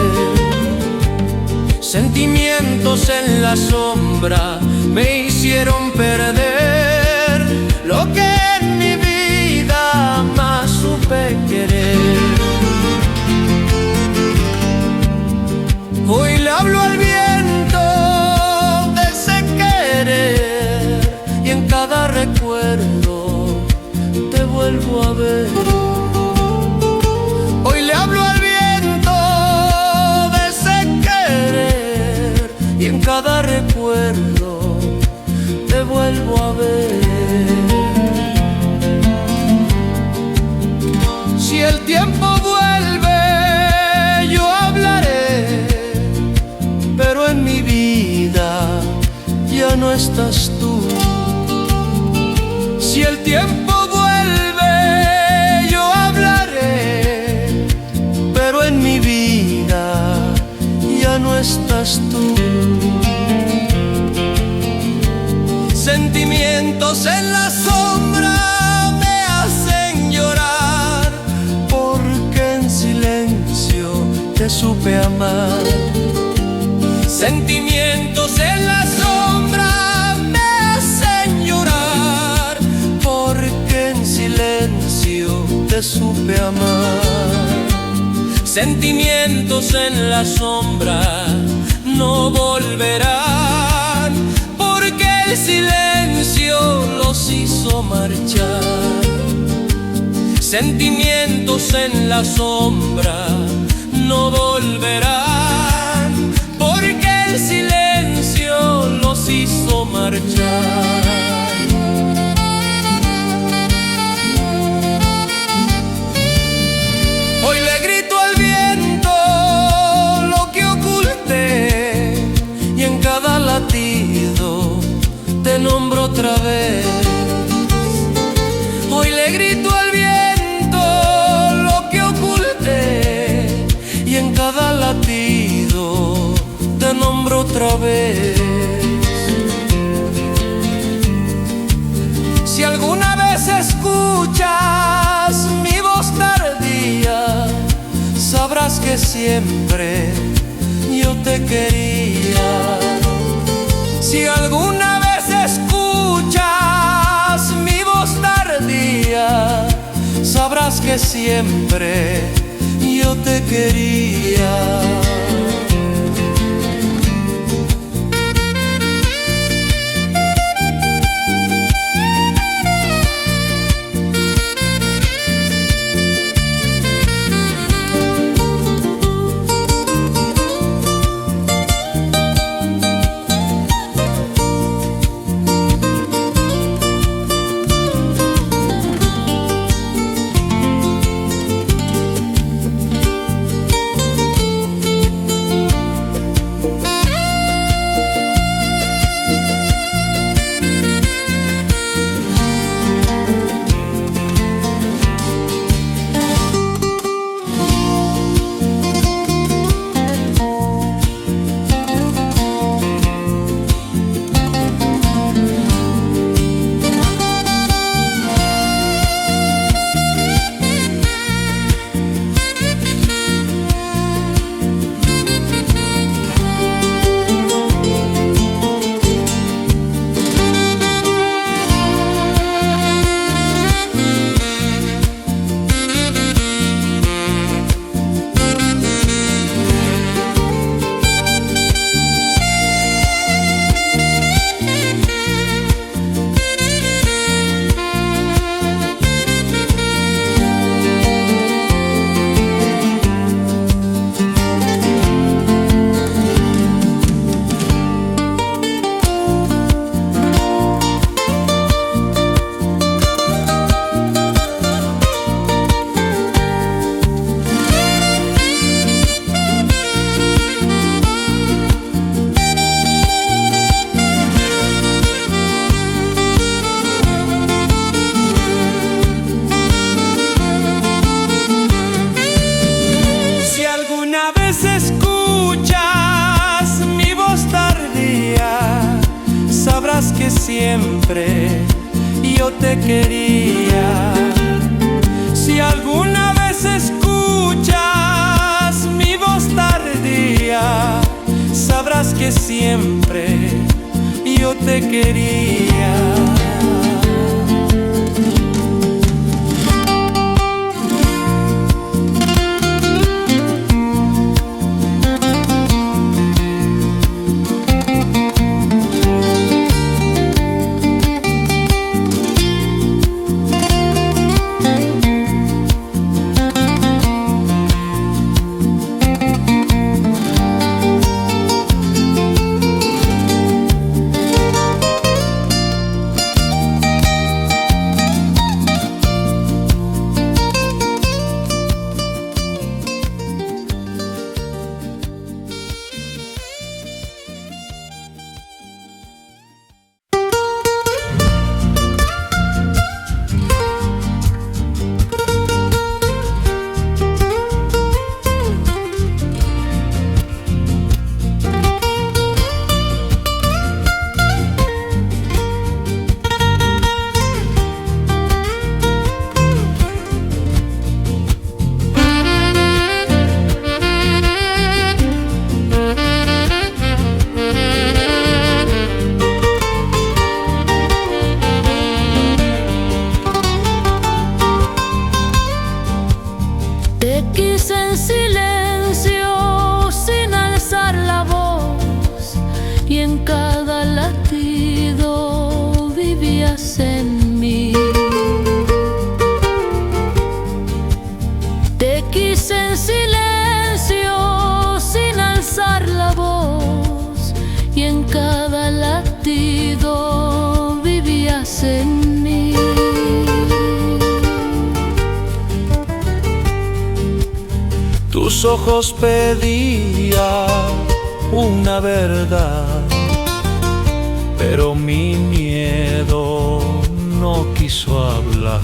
Sentimientos en la sombra me hicieron perder lo que en mi vida más supe querer. Hoy le hablo al viento de ese querer, y en cada recuerdo te vuelvo a ver. Hoy le hablo al viento de ese querer, y en cada recuerdo te vuelvo a ver. Si el tiempo vuelve, yo hablaré, pero en mi vida ya no estás tú. Si el tiempo estás tú. Sentimientos en la sombra me hacen llorar, porque en silencio te supe amar. Sentimientos en la sombra me hacen llorar, porque en silencio te supe amar. Sentimientos en la sombra no volverán, porque el silencio los hizo marchar. Sentimientos en la sombra no volverán, porque el silencio los hizo marchar. Hoy le grito al viento lo que oculté, y en cada latido te nombro otra vez. Hoy le grito al viento lo que oculté, y en cada latido te nombro otra vez. Si alguna vez escuchas mi voz tardía, sabrás que siempre yo te quería. Si alguna vez escuchas mi voz tardía, sabrás que siempre yo te quería. Que siempre yo te quería. Si alguna vez escuchas mi voz tardía, sabrás que siempre yo te quería. latido vivías en mí. Tus ojos pedían una verdad, pero mi miedo no quiso hablar.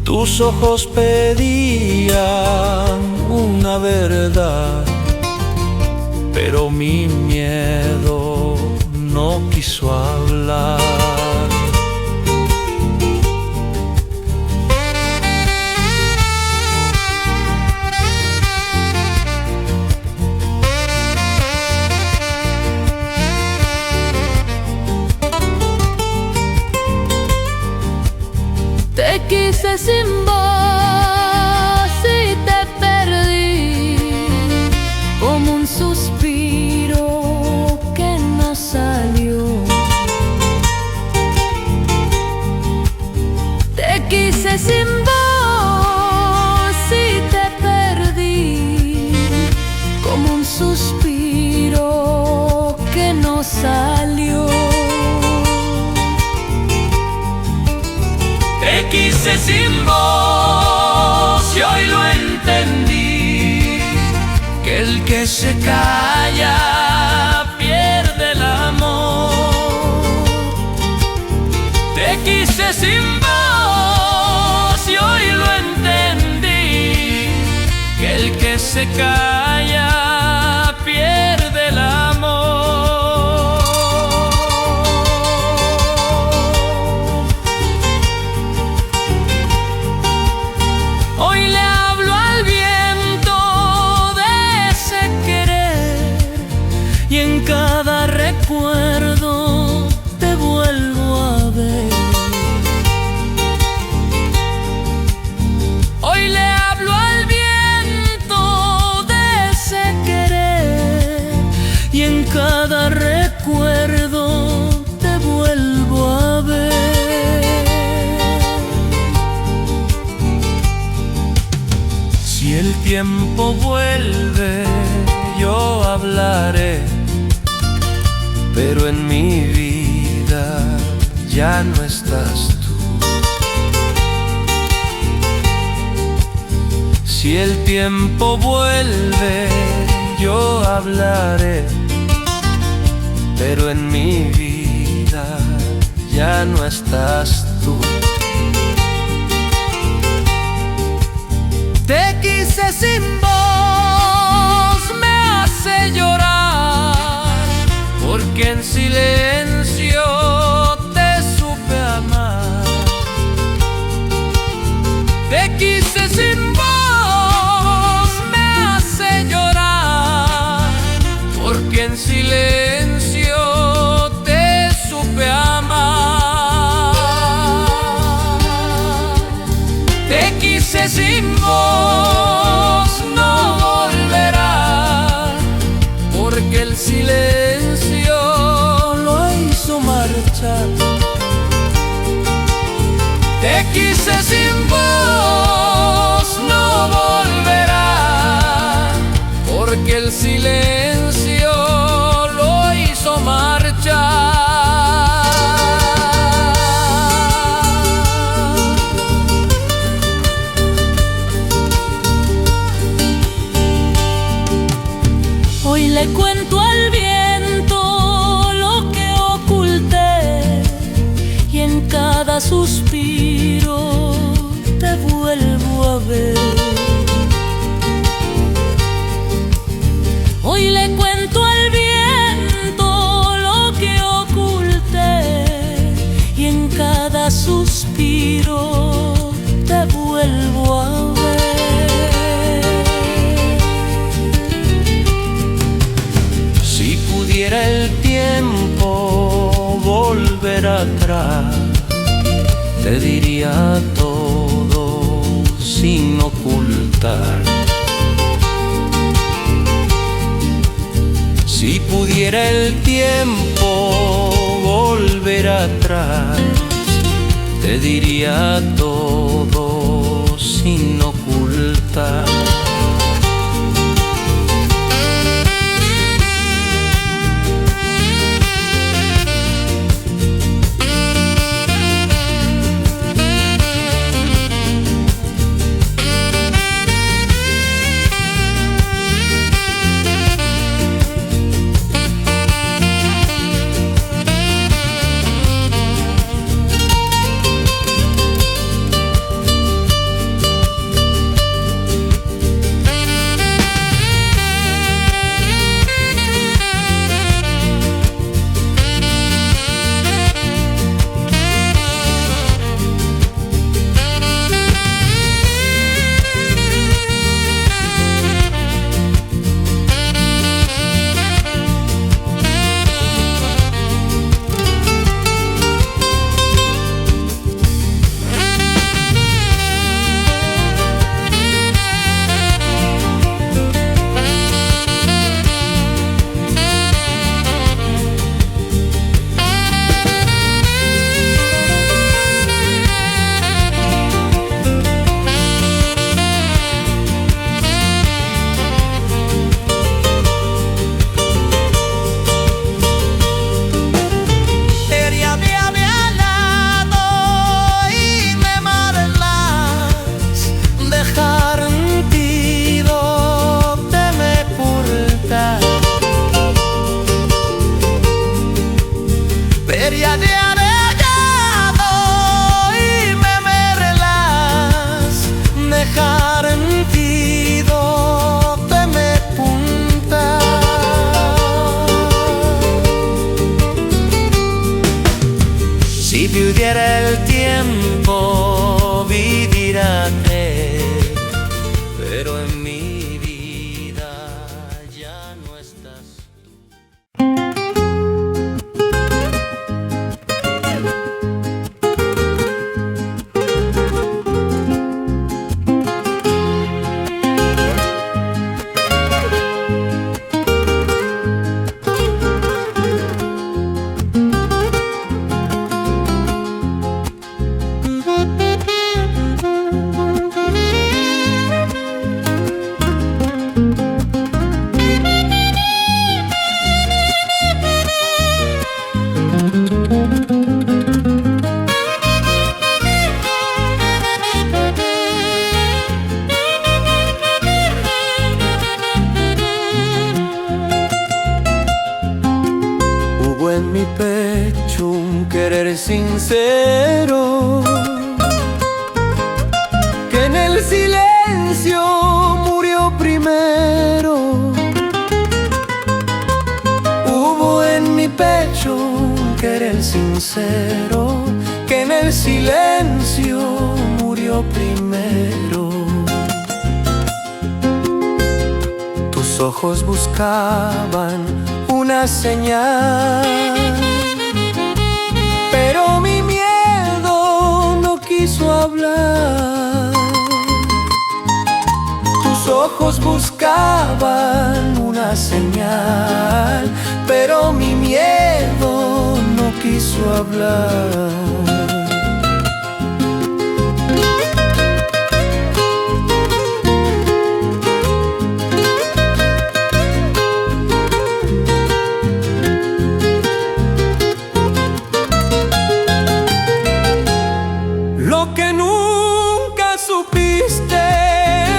Tus ojos pedían una verdad, pero mi miedo no quiso hablar. Te quise sin voz y te perdí, como un suspiro que no salió. Te quise sin voz y te perdí, como un suspiro que no salió. Te quise sin voz y hoy lo entendí, que el que se calla pierde el amor. Te quise sin voz y hoy lo entendí, que el que se calla pierde el amor. Hoy le hablo al viento de ese querer y en cada recuerdo te vuelvo a ver. Hoy le hablo al viento de ese querer y en cada recuerdo te vuelvo a ver. Si el tiempo vuelve, yo hablaré, pero en mi vida ya no estás tú. Si el tiempo vuelve, yo hablaré, pero en mi vida ya no estás tú. Te quise sin voz, me hace llorar, porque en silencio te supe amar. Te quise sin voz, me hace llorar, porque en silencio te supe amar. Te quise sin voz, no volverá, porque el silencio lo hizo marchar. Te quise sin voz, no volverá, porque el silencio lo hizo marchar. Hoy le cuento al viento lo que oculté y en cada suspiro te vuelvo a ver. Hoy le cuento al viento lo que oculté y en cada suspiro te vuelvo a ver. Si pudiera el tiempo volver atrás, te diría todo sin ocultar. Si pudiera el tiempo volver atrás, te diría todo sin ocultar. pecho un querer sincero, que en el silencio murió primero. Hubo en mi pecho un querer sincero, que en el silencio murió primero. Tus ojos buscaban una señal, pero mi miedo no quiso hablar. Tus ojos buscaban una señal, pero mi miedo no quiso hablar. Lo que nunca supiste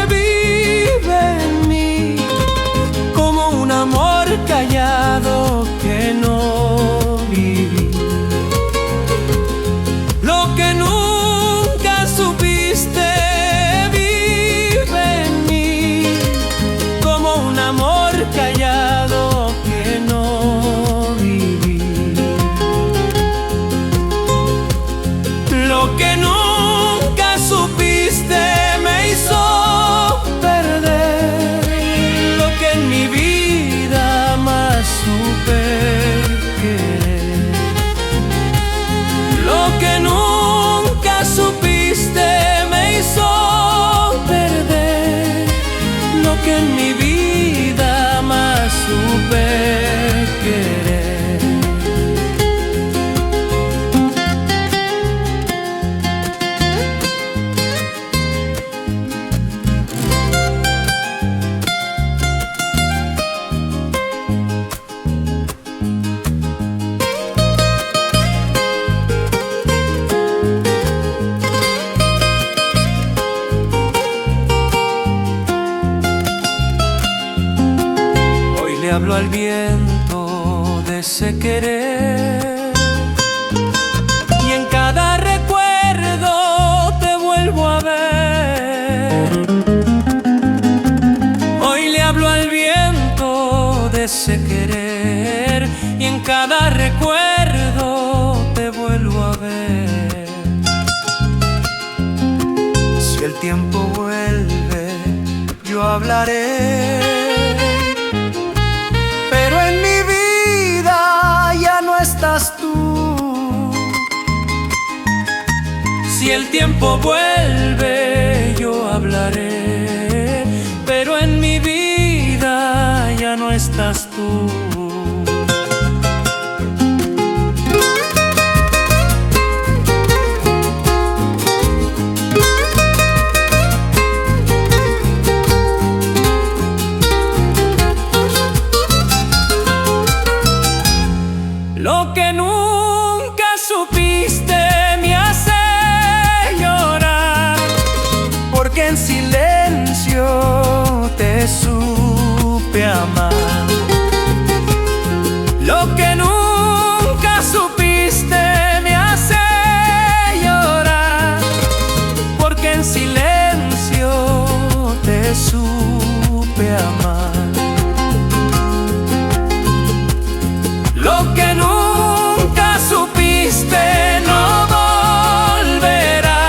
vive en mí, como un amor callado que no viví. Lo que nunca supiste vive en mí, como un amor callado que no viví. Lo que nunca supiste me hizo perder lo que en mi vida más supe querer. Lo que nunca supiste me hizo perder lo que en mi vida más supe querer. Le hablo al viento de ese querer, y en cada recuerdo te vuelvo a ver. Hoy le hablo al viento de ese querer, y en cada recuerdo te vuelvo a ver. Si el tiempo vuelve, yo hablaré, pero en mi vida ya no estás tú. Si el tiempo vuelve, yo hablaré, pero en mi vida ya no estás tú. Lo que nunca supiste me hace llorar, porque en silencio te supe amar. Lo que nunca supiste me hace llorar, porque en silencio te supe amar. Lo que nunca supiste no volverá,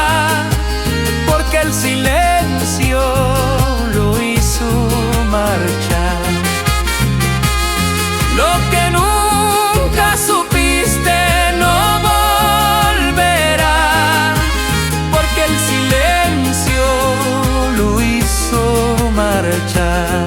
porque el silencio lo hizo marchar. Lo que nunca supiste no volverá, porque el silencio lo hizo marchar.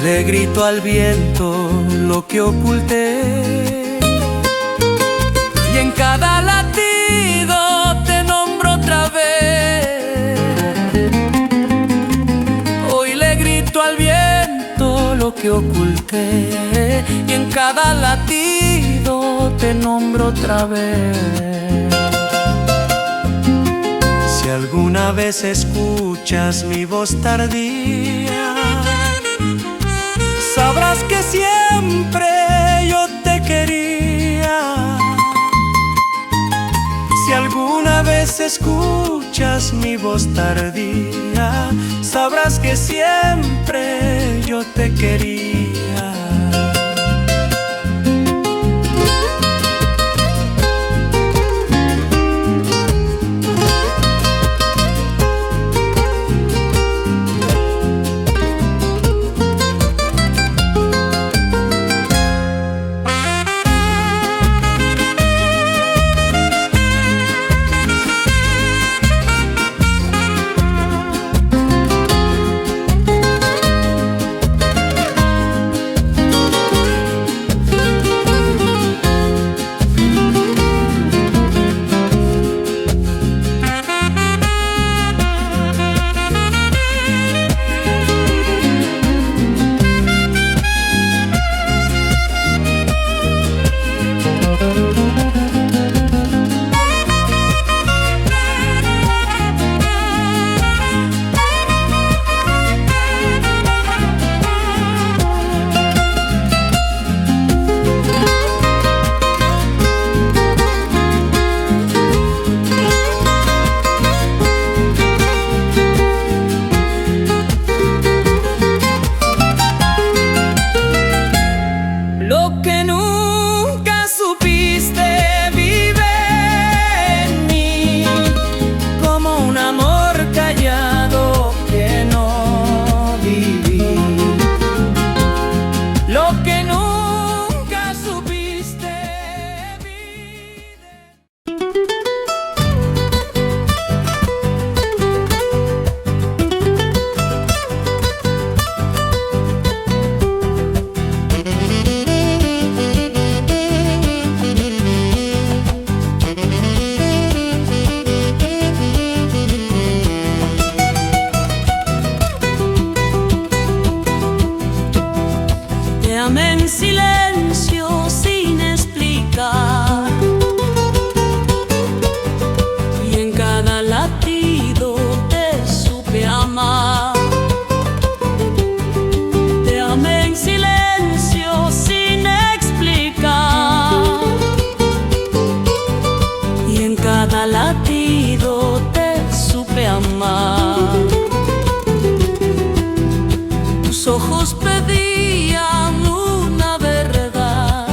Le grito al viento lo que oculté, y en cada latido te nombro otra que oculté, y en cada latido te nombro otra vez. Si alguna vez escuchas mi voz tardía, sabrás que siempre yo te quería. Si alguna vez escuchas mi voz tardía, sabrás que siempre yo te quería. En silencio sin explicar, y en cada latido te supe amar. Te amé en silencio sin explicar, y en cada latido te supe amar. Tus ojos pedían una verdad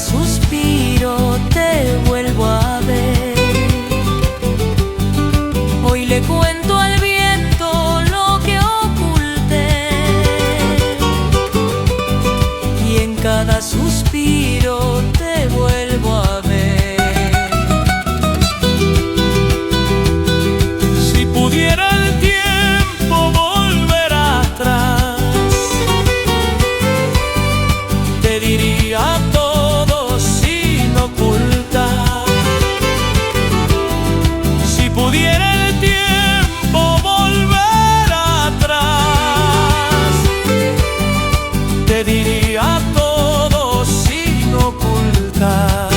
suspiro te vuelvo a ver. Hoy le cuento al viento lo que oculté, y en cada suspiro te vuelvo a ver. Si pudiera el tiempo volver atrás, te diría todo sin ocultar. Si pudiera el tiempo volver atrás, te diría todo sin ocultar.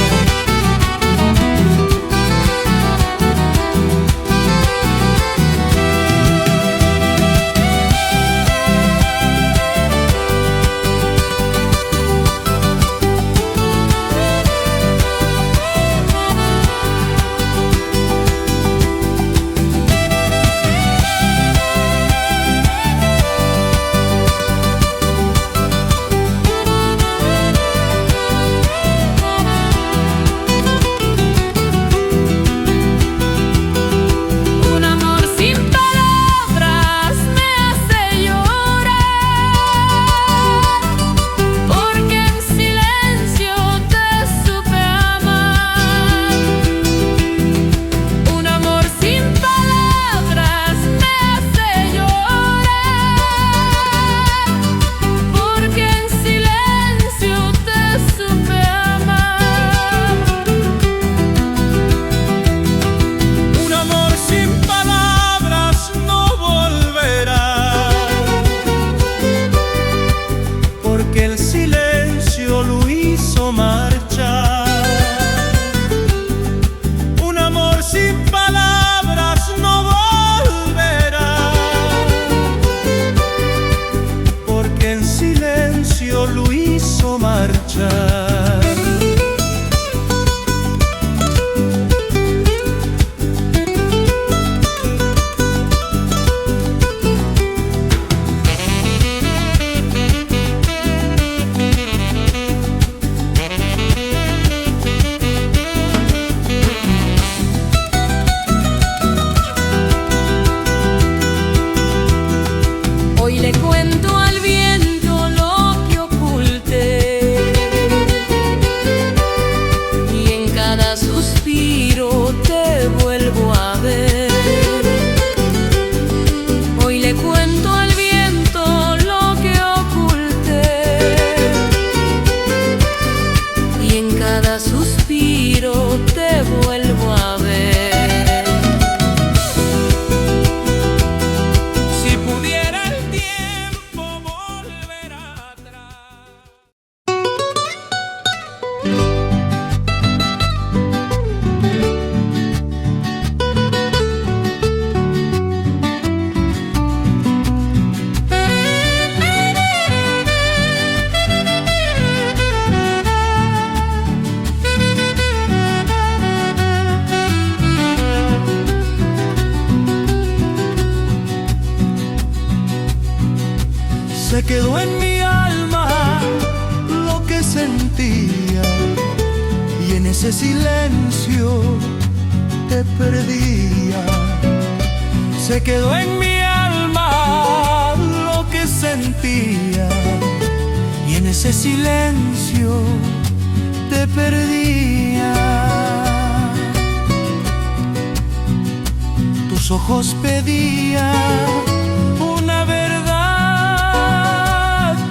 Hoy le cuento al viento lo que oculté, y en cada suspiro te vuelvo a ver. Hoy le cuento al viento lo que oculté, y en cada suspiro te vuelvo a ver. Se quedó en mi alma lo que sentía, y en ese silencio te perdía. Se quedó en mi alma lo que sentía, y en ese silencio te perdía. Tus ojos pedían una verdad,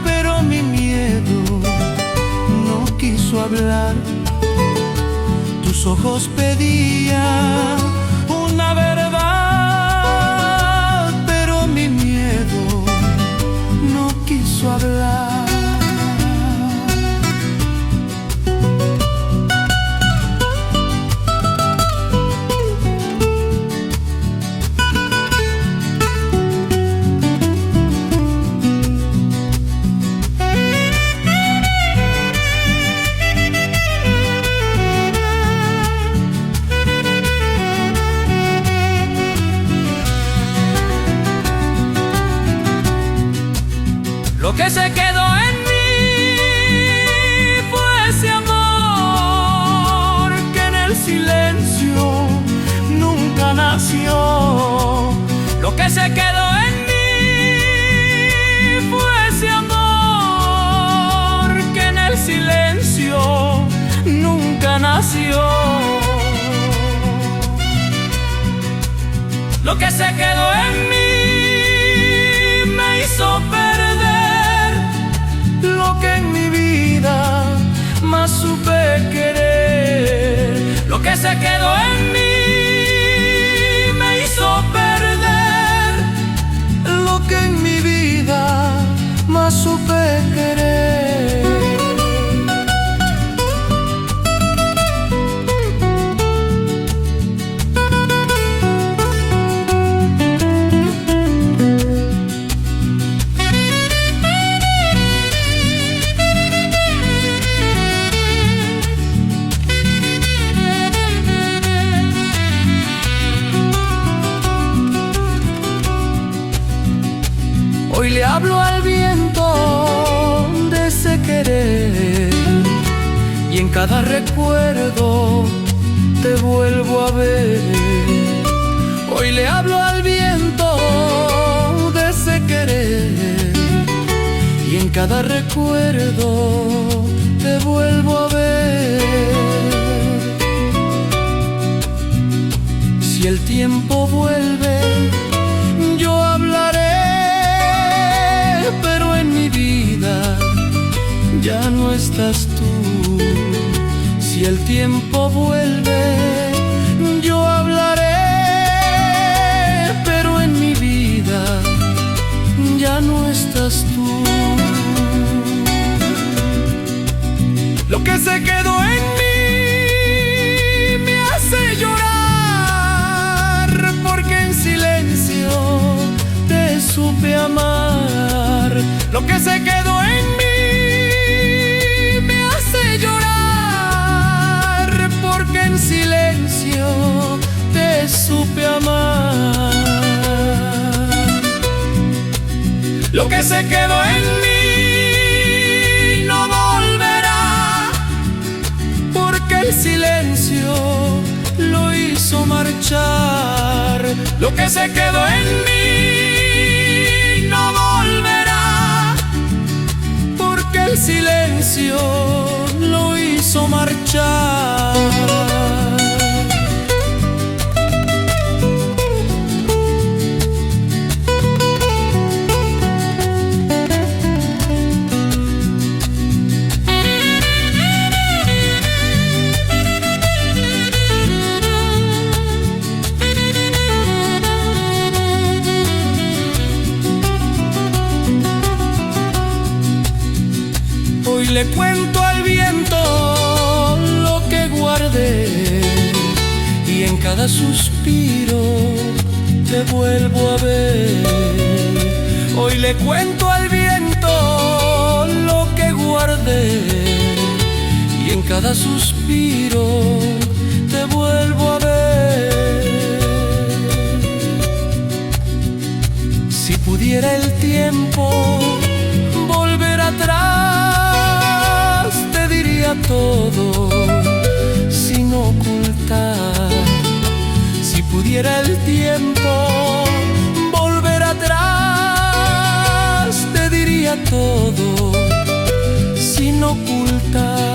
pero mi miedo no quiso hablar. Tus ojos pedían una verdad, pero mi miedo no quiso hablar. Lo que se quedó en mí fue ese amor se quedó en mí fue ese amor que en el silencio nunca nació. Lo que se quedó en mí me hizo perder lo que en mi vida más supe querer. Lo que se quedó en mí me hizo perder lo que en mi vida más supe querer. Hoy le hablo al viento de ese querer y en cada recuerdo te vuelvo a ver. Hoy le hablo al viento de ese querer y en cada recuerdo te vuelvo a ver. Si el tiempo vuelve, yo hablaré, pero en mi vida ya no estás tú. Si el tiempo vuelve, yo hablaré, pero en mi vida ya no estás tú. Lo que se quedó en mí me hace llorar, porque en silencio te supe amar. Lo que se quedó en mí me hace llorar, porque en silencio te supe amar. Lo que se quedó en mí no volverá, porque el silencio lo hizo marchar. Lo que se quedó en mí no volverá, porque el silencio lo hizo marchar. Hoy le cuento al viento lo que guardé y en cada suspiro te vuelvo a ver. Hoy le cuento al viento lo que guardé y en cada suspiro te vuelvo a ver. Si pudiera el tiempo volver atrás, te diría todo sin ocultar. Si pudiera el tiempo volver atrás, te diría todo sin ocultar.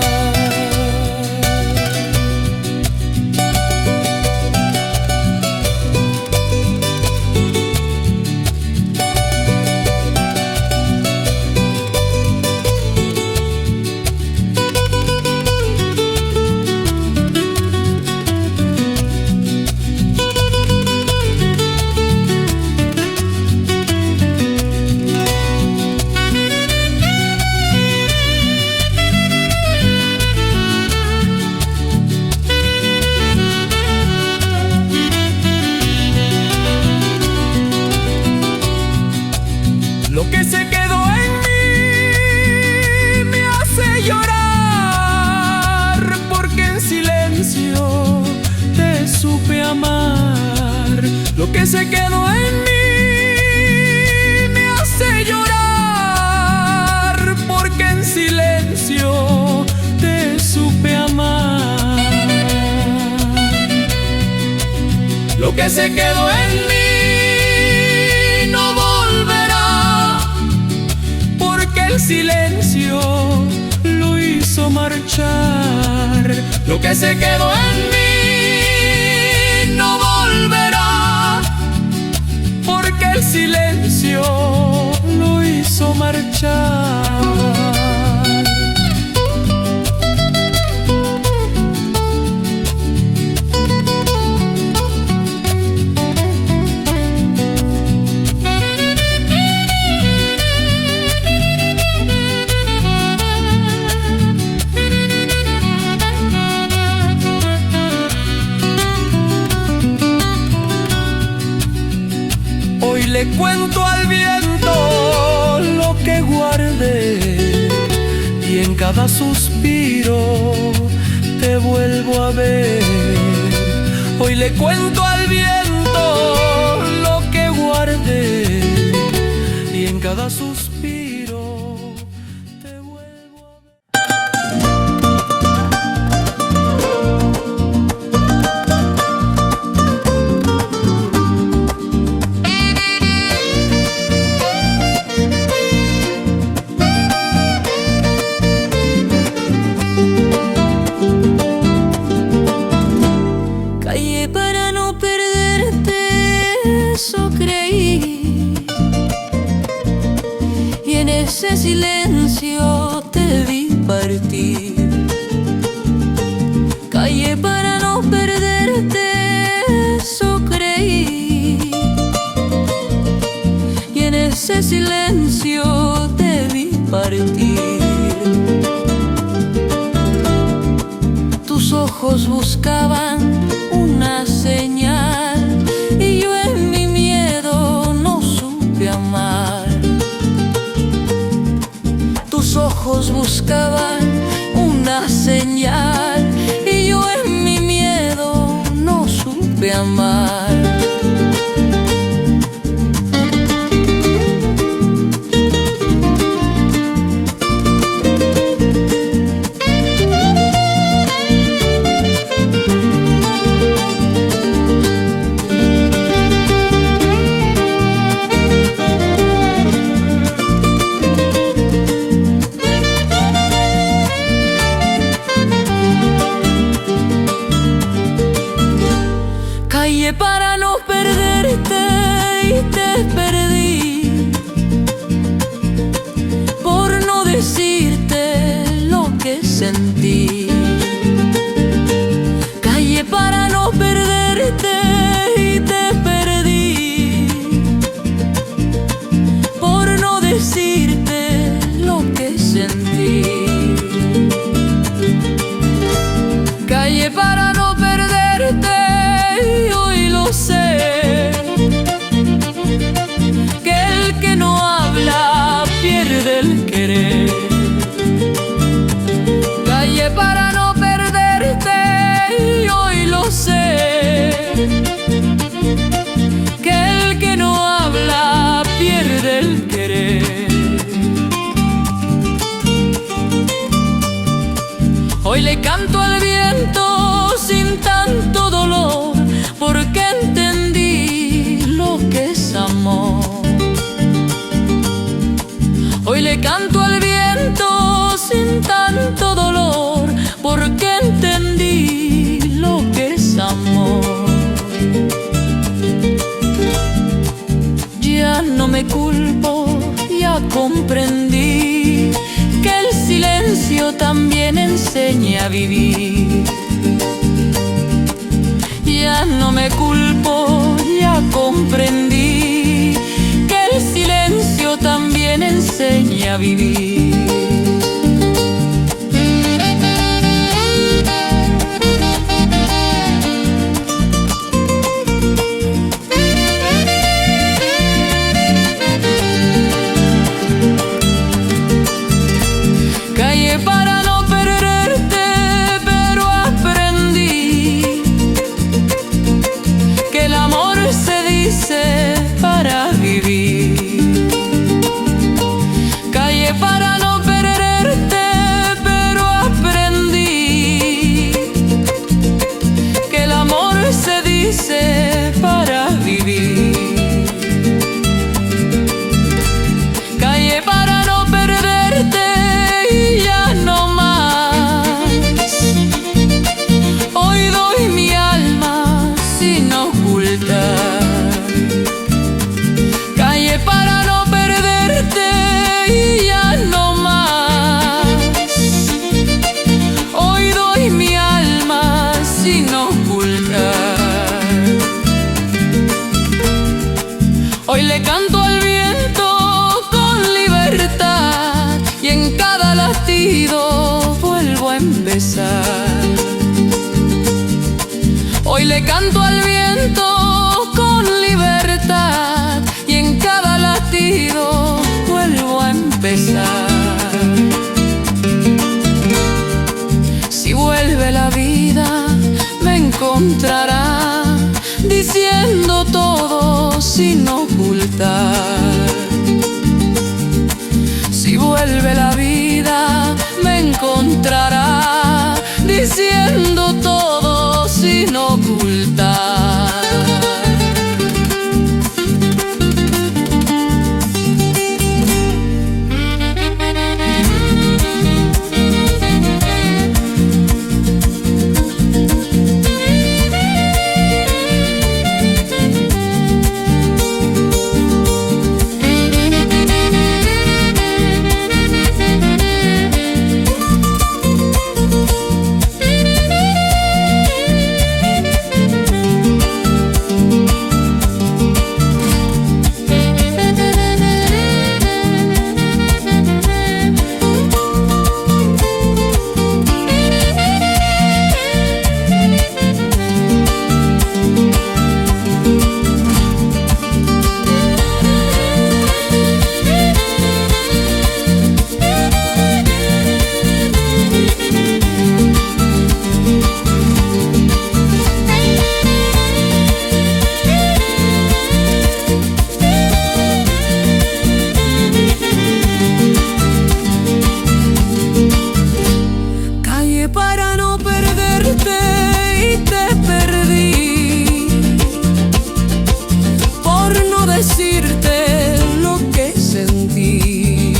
Lo que se quedó en mí me hace llorar, porque en silencio te supe amar. Lo que se quedó en mí me hace llorar, porque en silencio te supe amar. Lo que se quedó en mí silencio lo hizo marchar. Lo que se quedó en mí no volverá, porque el silencio lo hizo marchar. Hoy le cuento al viento lo que guardé, y en cada suspiro te vuelvo a ver. Hoy le cuento al viento lo que guardé, y en cada suspiro te vuelvo a ver. Para no perderte, eso creí, y en ese silencio te vi partir. Callé para no perderte, eso creí, y en ese silencio te vi partir. Tus ojos buscaban una señal, y yo en mi miedo no supe amar. Tus ojos buscaban una señal, y yo en mi miedo no supe amar. Callé para no perderte y te perdí, por no decirte lo que sentí. Callé para no perderte y te perdí, por no decirte lo que sentí. Callé para no perderte, y hoy lo sé, que el que no habla pierde el querer. Callé para no perderte, y hoy lo sé, que el que no habla pierde el querer. Hoy le canto al viento sin tanto dolor, porque entendí lo que es amor. Hoy le canto al viento sin tanto dolor, porque entendí lo que es amor. Ya no me culpo, ya comprendí que el silencio también enseña a vivir. Ya no me culpo, ya comprendí que el silencio también enseña a vivir. Callé para no perderte, pero aprendí que el amor se dice para vivir. Callé para no pesar. Si vuelve la vida, me encontrará diciendo todo sin ocultar. Si vuelve la vida, me encontrará diciendo todo sin ocultar. Decirte lo que sentí.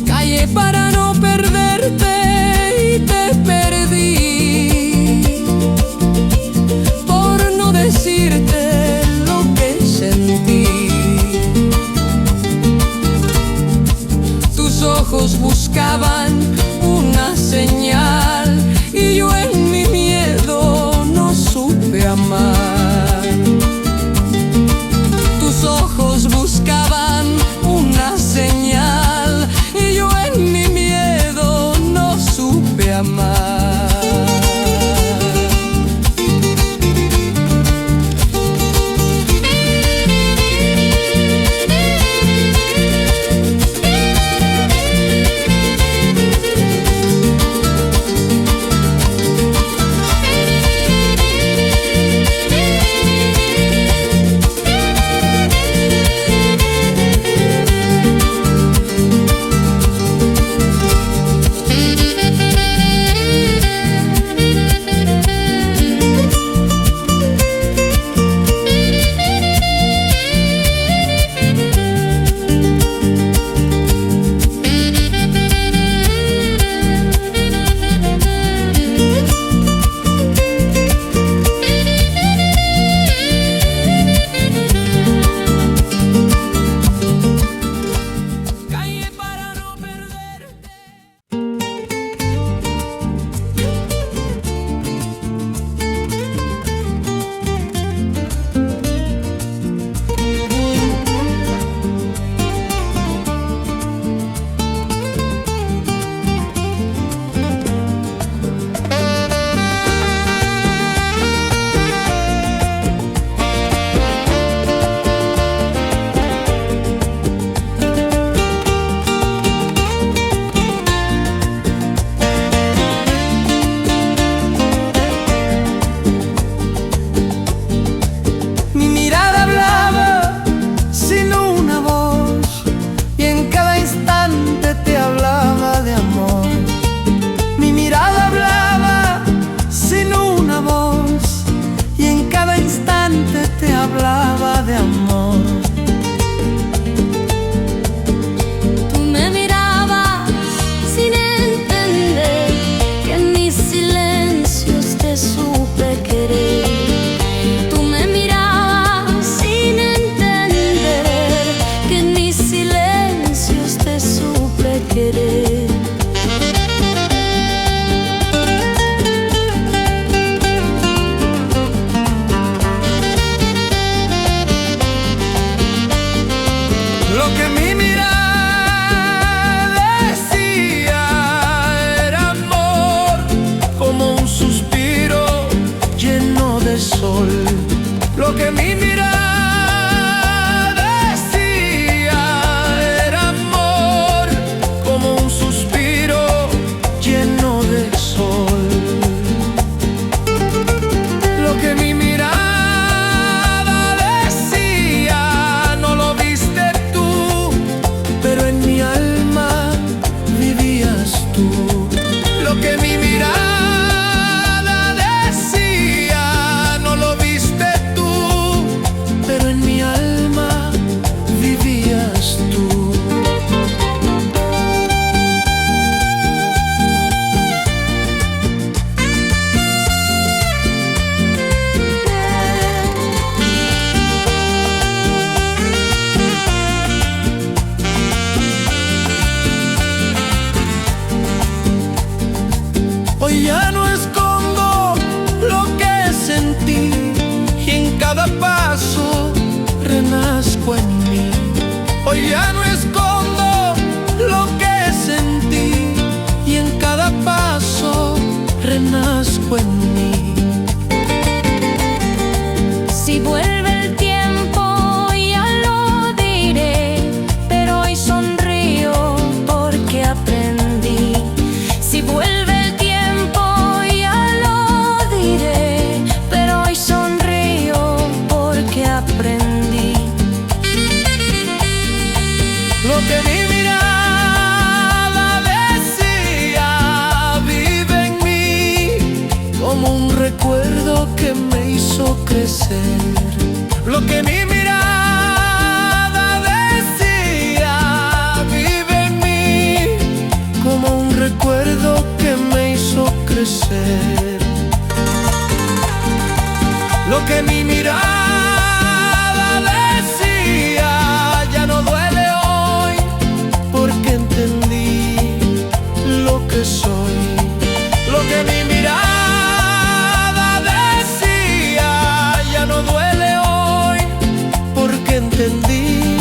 Callé para no perderte y te perdí. Por no decirte lo que sentí. Tus ojos buscaban una señal y yo en mi miedo no supe amar. Ojos buscaban una señal y yo en mi miedo no supe amar. que mi mirada decía era amor. Hoy ya no escondo lo que sentí y en cada paso renazco en mí. Si vuelve el tiempo ya lo diré, pero hoy sonrío porque aprendí. Si vuelve el tiempo ya lo diré, pero hoy sonrío porque aprendí. Lo que mi mirada decía vive en mí como un recuerdo que me hizo crecer. Lo que mi mirada decía vive en mí como un recuerdo que me hizo crecer. Lo que mi mirada decía ya no duele hoy porque entendí lo que soy. Lo que mi mirada decía ya no duele hoy porque entendí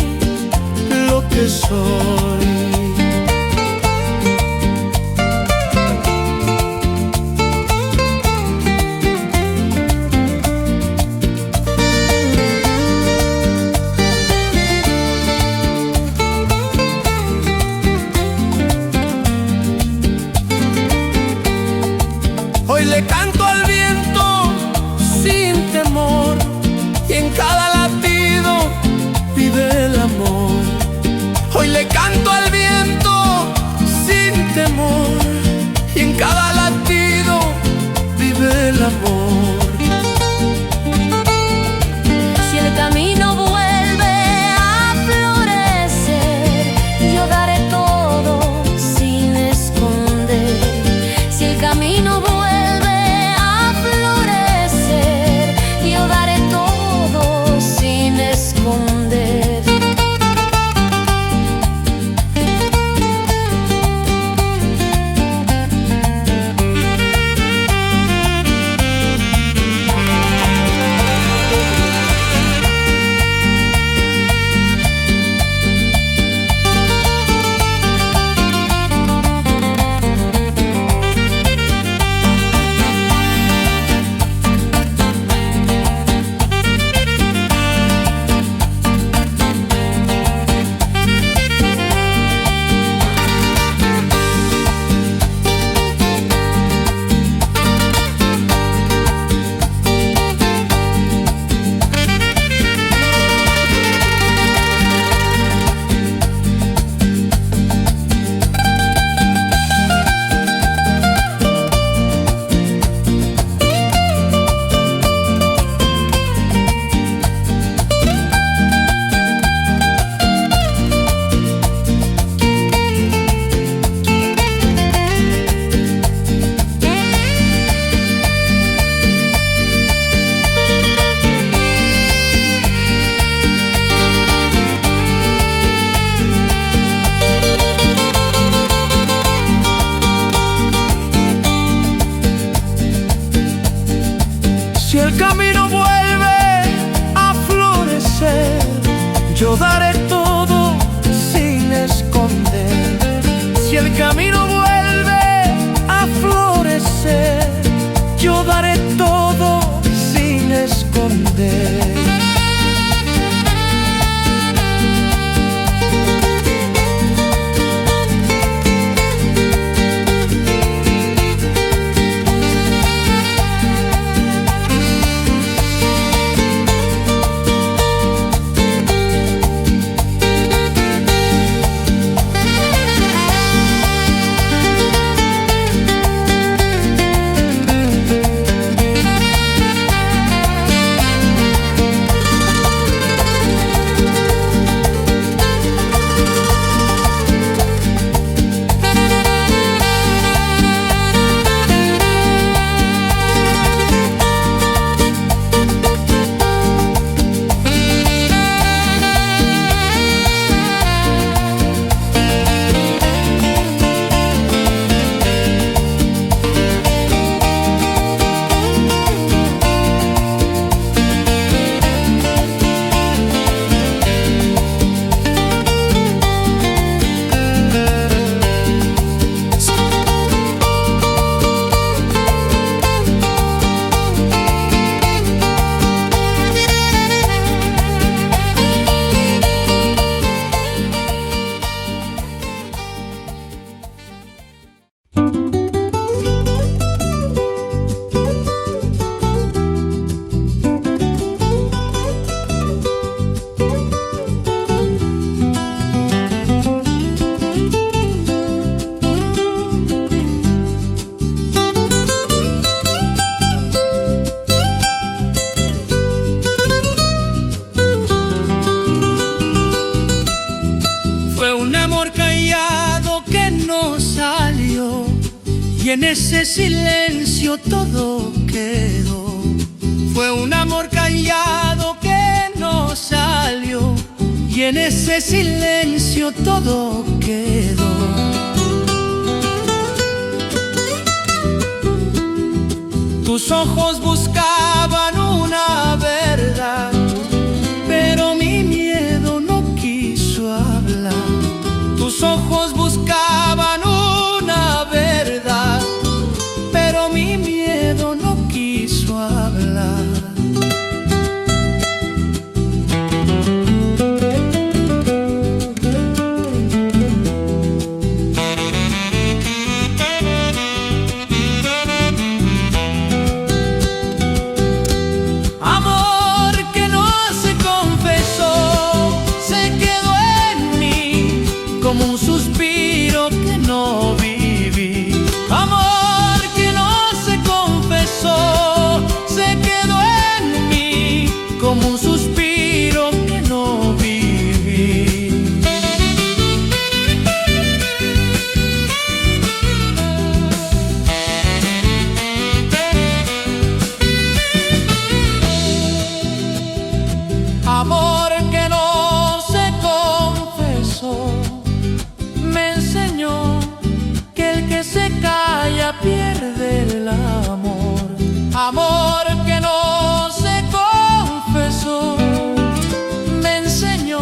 lo que soy. Hoy le canto al viento sin temor y en cada latido vive el amor. Hoy le canto y en ese silencio todo quedó. Fue un amor callado que no salió, y en ese silencio todo quedó. Tus ojos buscaban una verdad, pero mi miedo no quiso hablar. Tus ojos buscaban una verdad, pero mi miedo no quiso hablar. Como un suspiro que no viví. Amor que no se confesó, se quedó en mí como un suspiro que no viví. Amor que no se confesó, me enseñó que el que se calla pierde el amor. Amor que no se confesó, me enseñó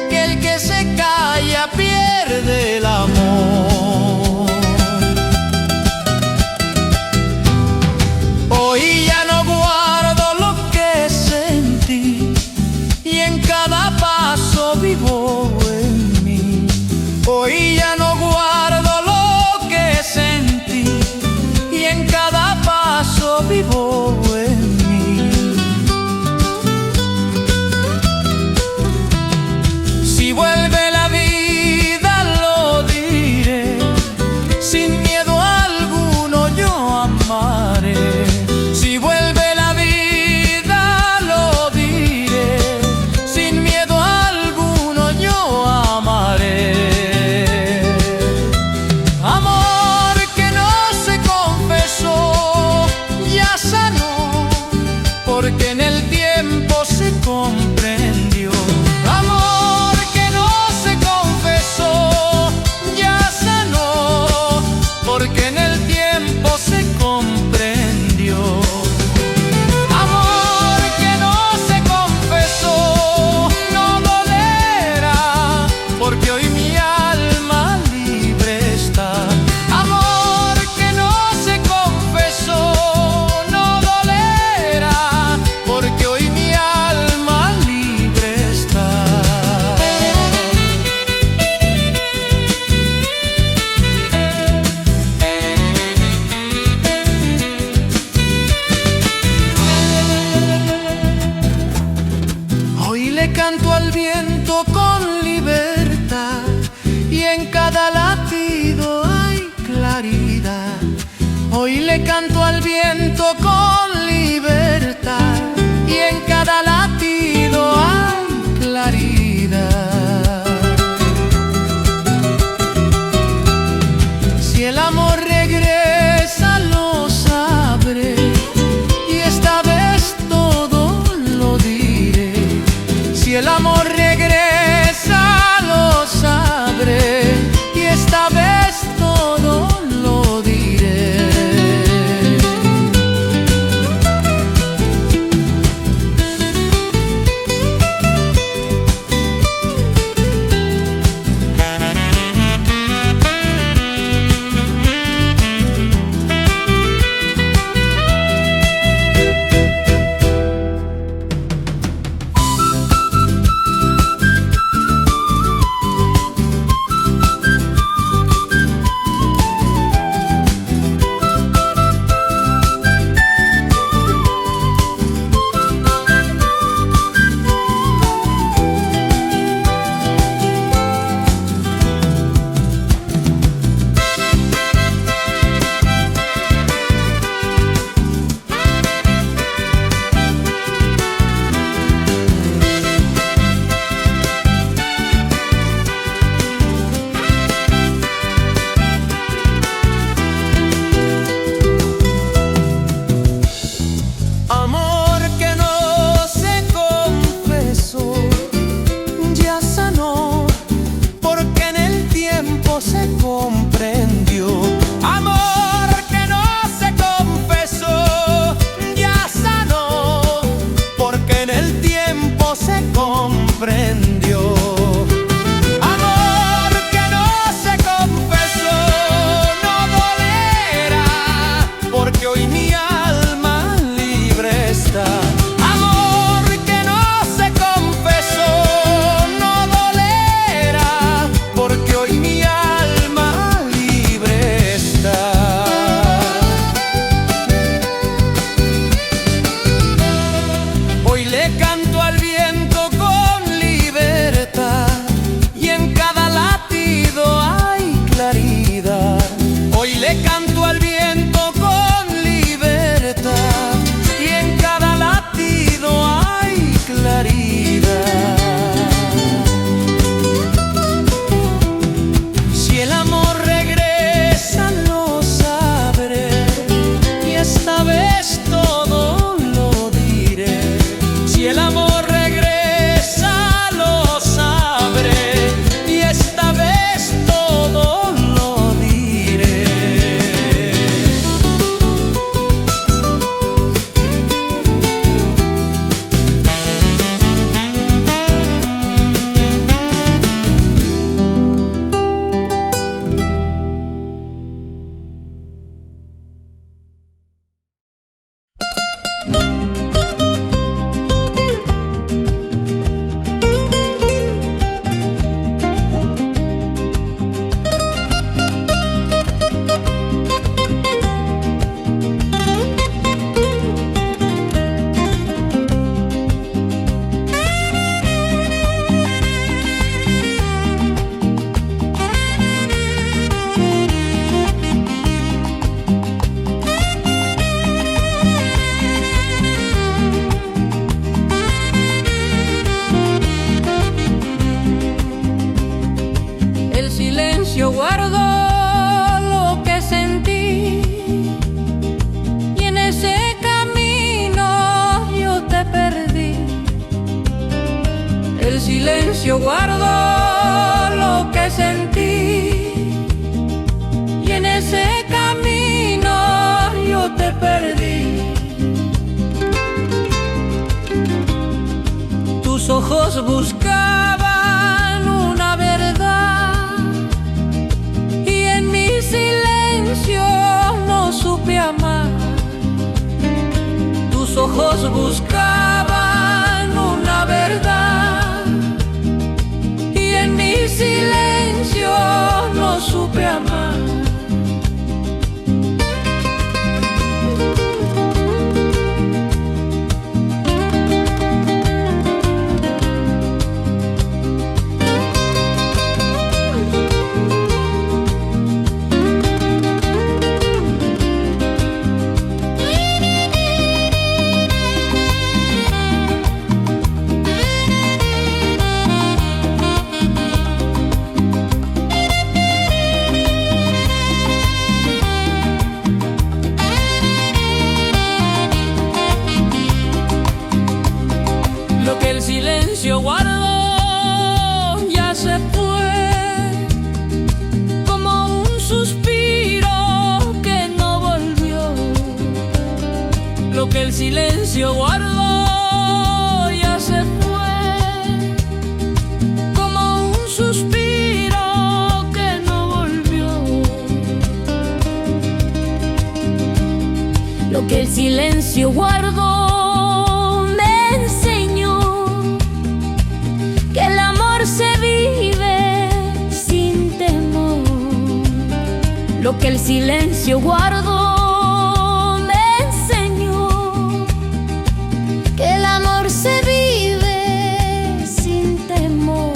que el que se calla pierde el amor. Hoy ya no guardo lo que sentí, y en cada paso vivo en mí. Hoy ya no guardo lo que sentí, y en cada paso vivo en mí. Si vuelve la vida lo diré, sin miedo alguno yo amaré. Si vuelve la vida lo diré, sin miedo alguno yo amaré. Porque en el tiempo se comprendió. Amor que no se confesó, ya sanó, porque en el tiempo se comprendió. Amor que no se confesó, no dolerá, porque hoy mi alma libre está. Amor que no se confesó, porque hoy mi alma libre está. Hoy le canto al viento con libertad, y en cada latido hay claridad. Hoy le canto al viento con libertad, y en cada latido hay claridad. Si el amor regresa lo sabré, y esta vez todo lo diré. Si el amor regresa lo sabré, y esta vez todo lo diré. silencio guardo lo que sentí, y en ese camino yo te perdí. El silencio guardo lo que sentí, y en ese camino yo te perdí. Tus ojos buscaban una verdad, y en mi silencio no supe amar. Tus ojos buscaban una verdad, y en mi silencio no supe amar. Lo que el silencio guardó ya se fue, como un suspiro que no volvió. Lo que el silencio guardó ya se fue, como un suspiro que no volvió. Lo que el silencio guardó se vive sin temor. Lo que el silencio guardó me enseñó que el amor se vive sin temor.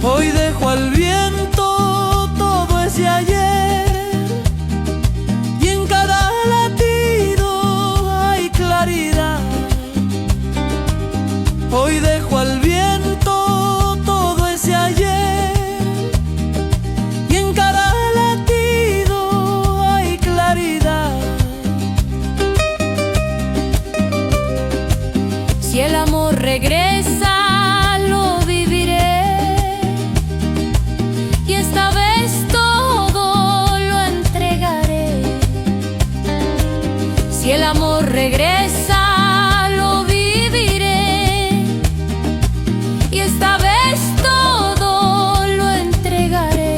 Hoy dejo al viento todo ese ayer, y en cada latido hay claridad. Hoy dejo al viento todo ese ayer, y en cada latido hay claridad. Si el amor regresa, si el amor regresa, lo viviré, y esta vez todo lo entregaré.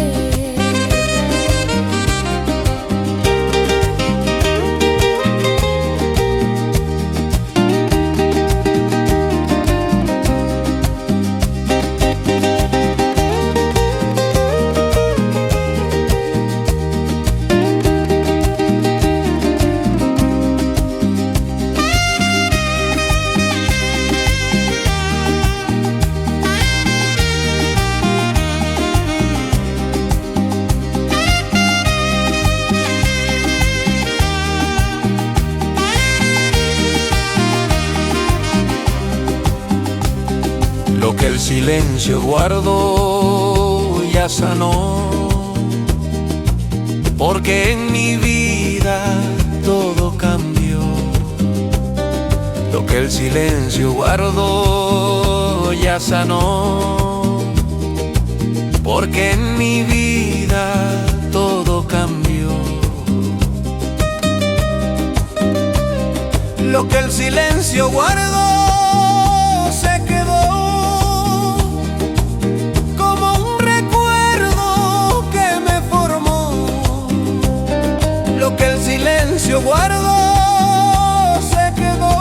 Lo que el silencio guardó ya sanó, porque en mi vida todo cambió. Lo que el silencio guardó ya sanó, porque en mi vida todo cambió. Lo que el silencio guardó se quedó como un recuerdo que me formó. Lo que el silencio guardó se quedó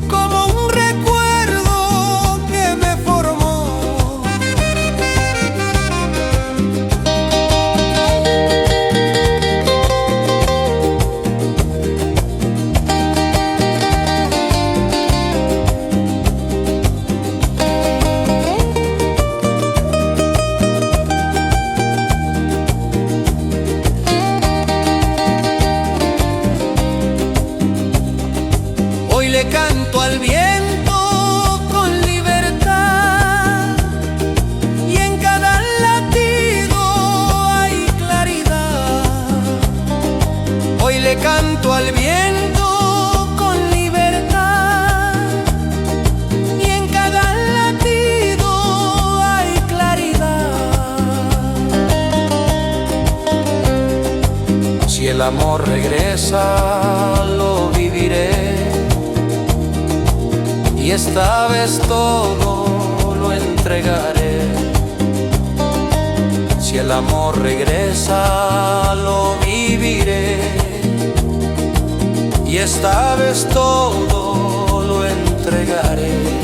como un recuerdo que me formó. le canto al viento con libertad, y en cada latido hay claridad. Si el amor regresa, lo viviré, y esta vez todo lo entregaré. Si el amor regresa, lo viviré, y esta vez todo lo entregaré.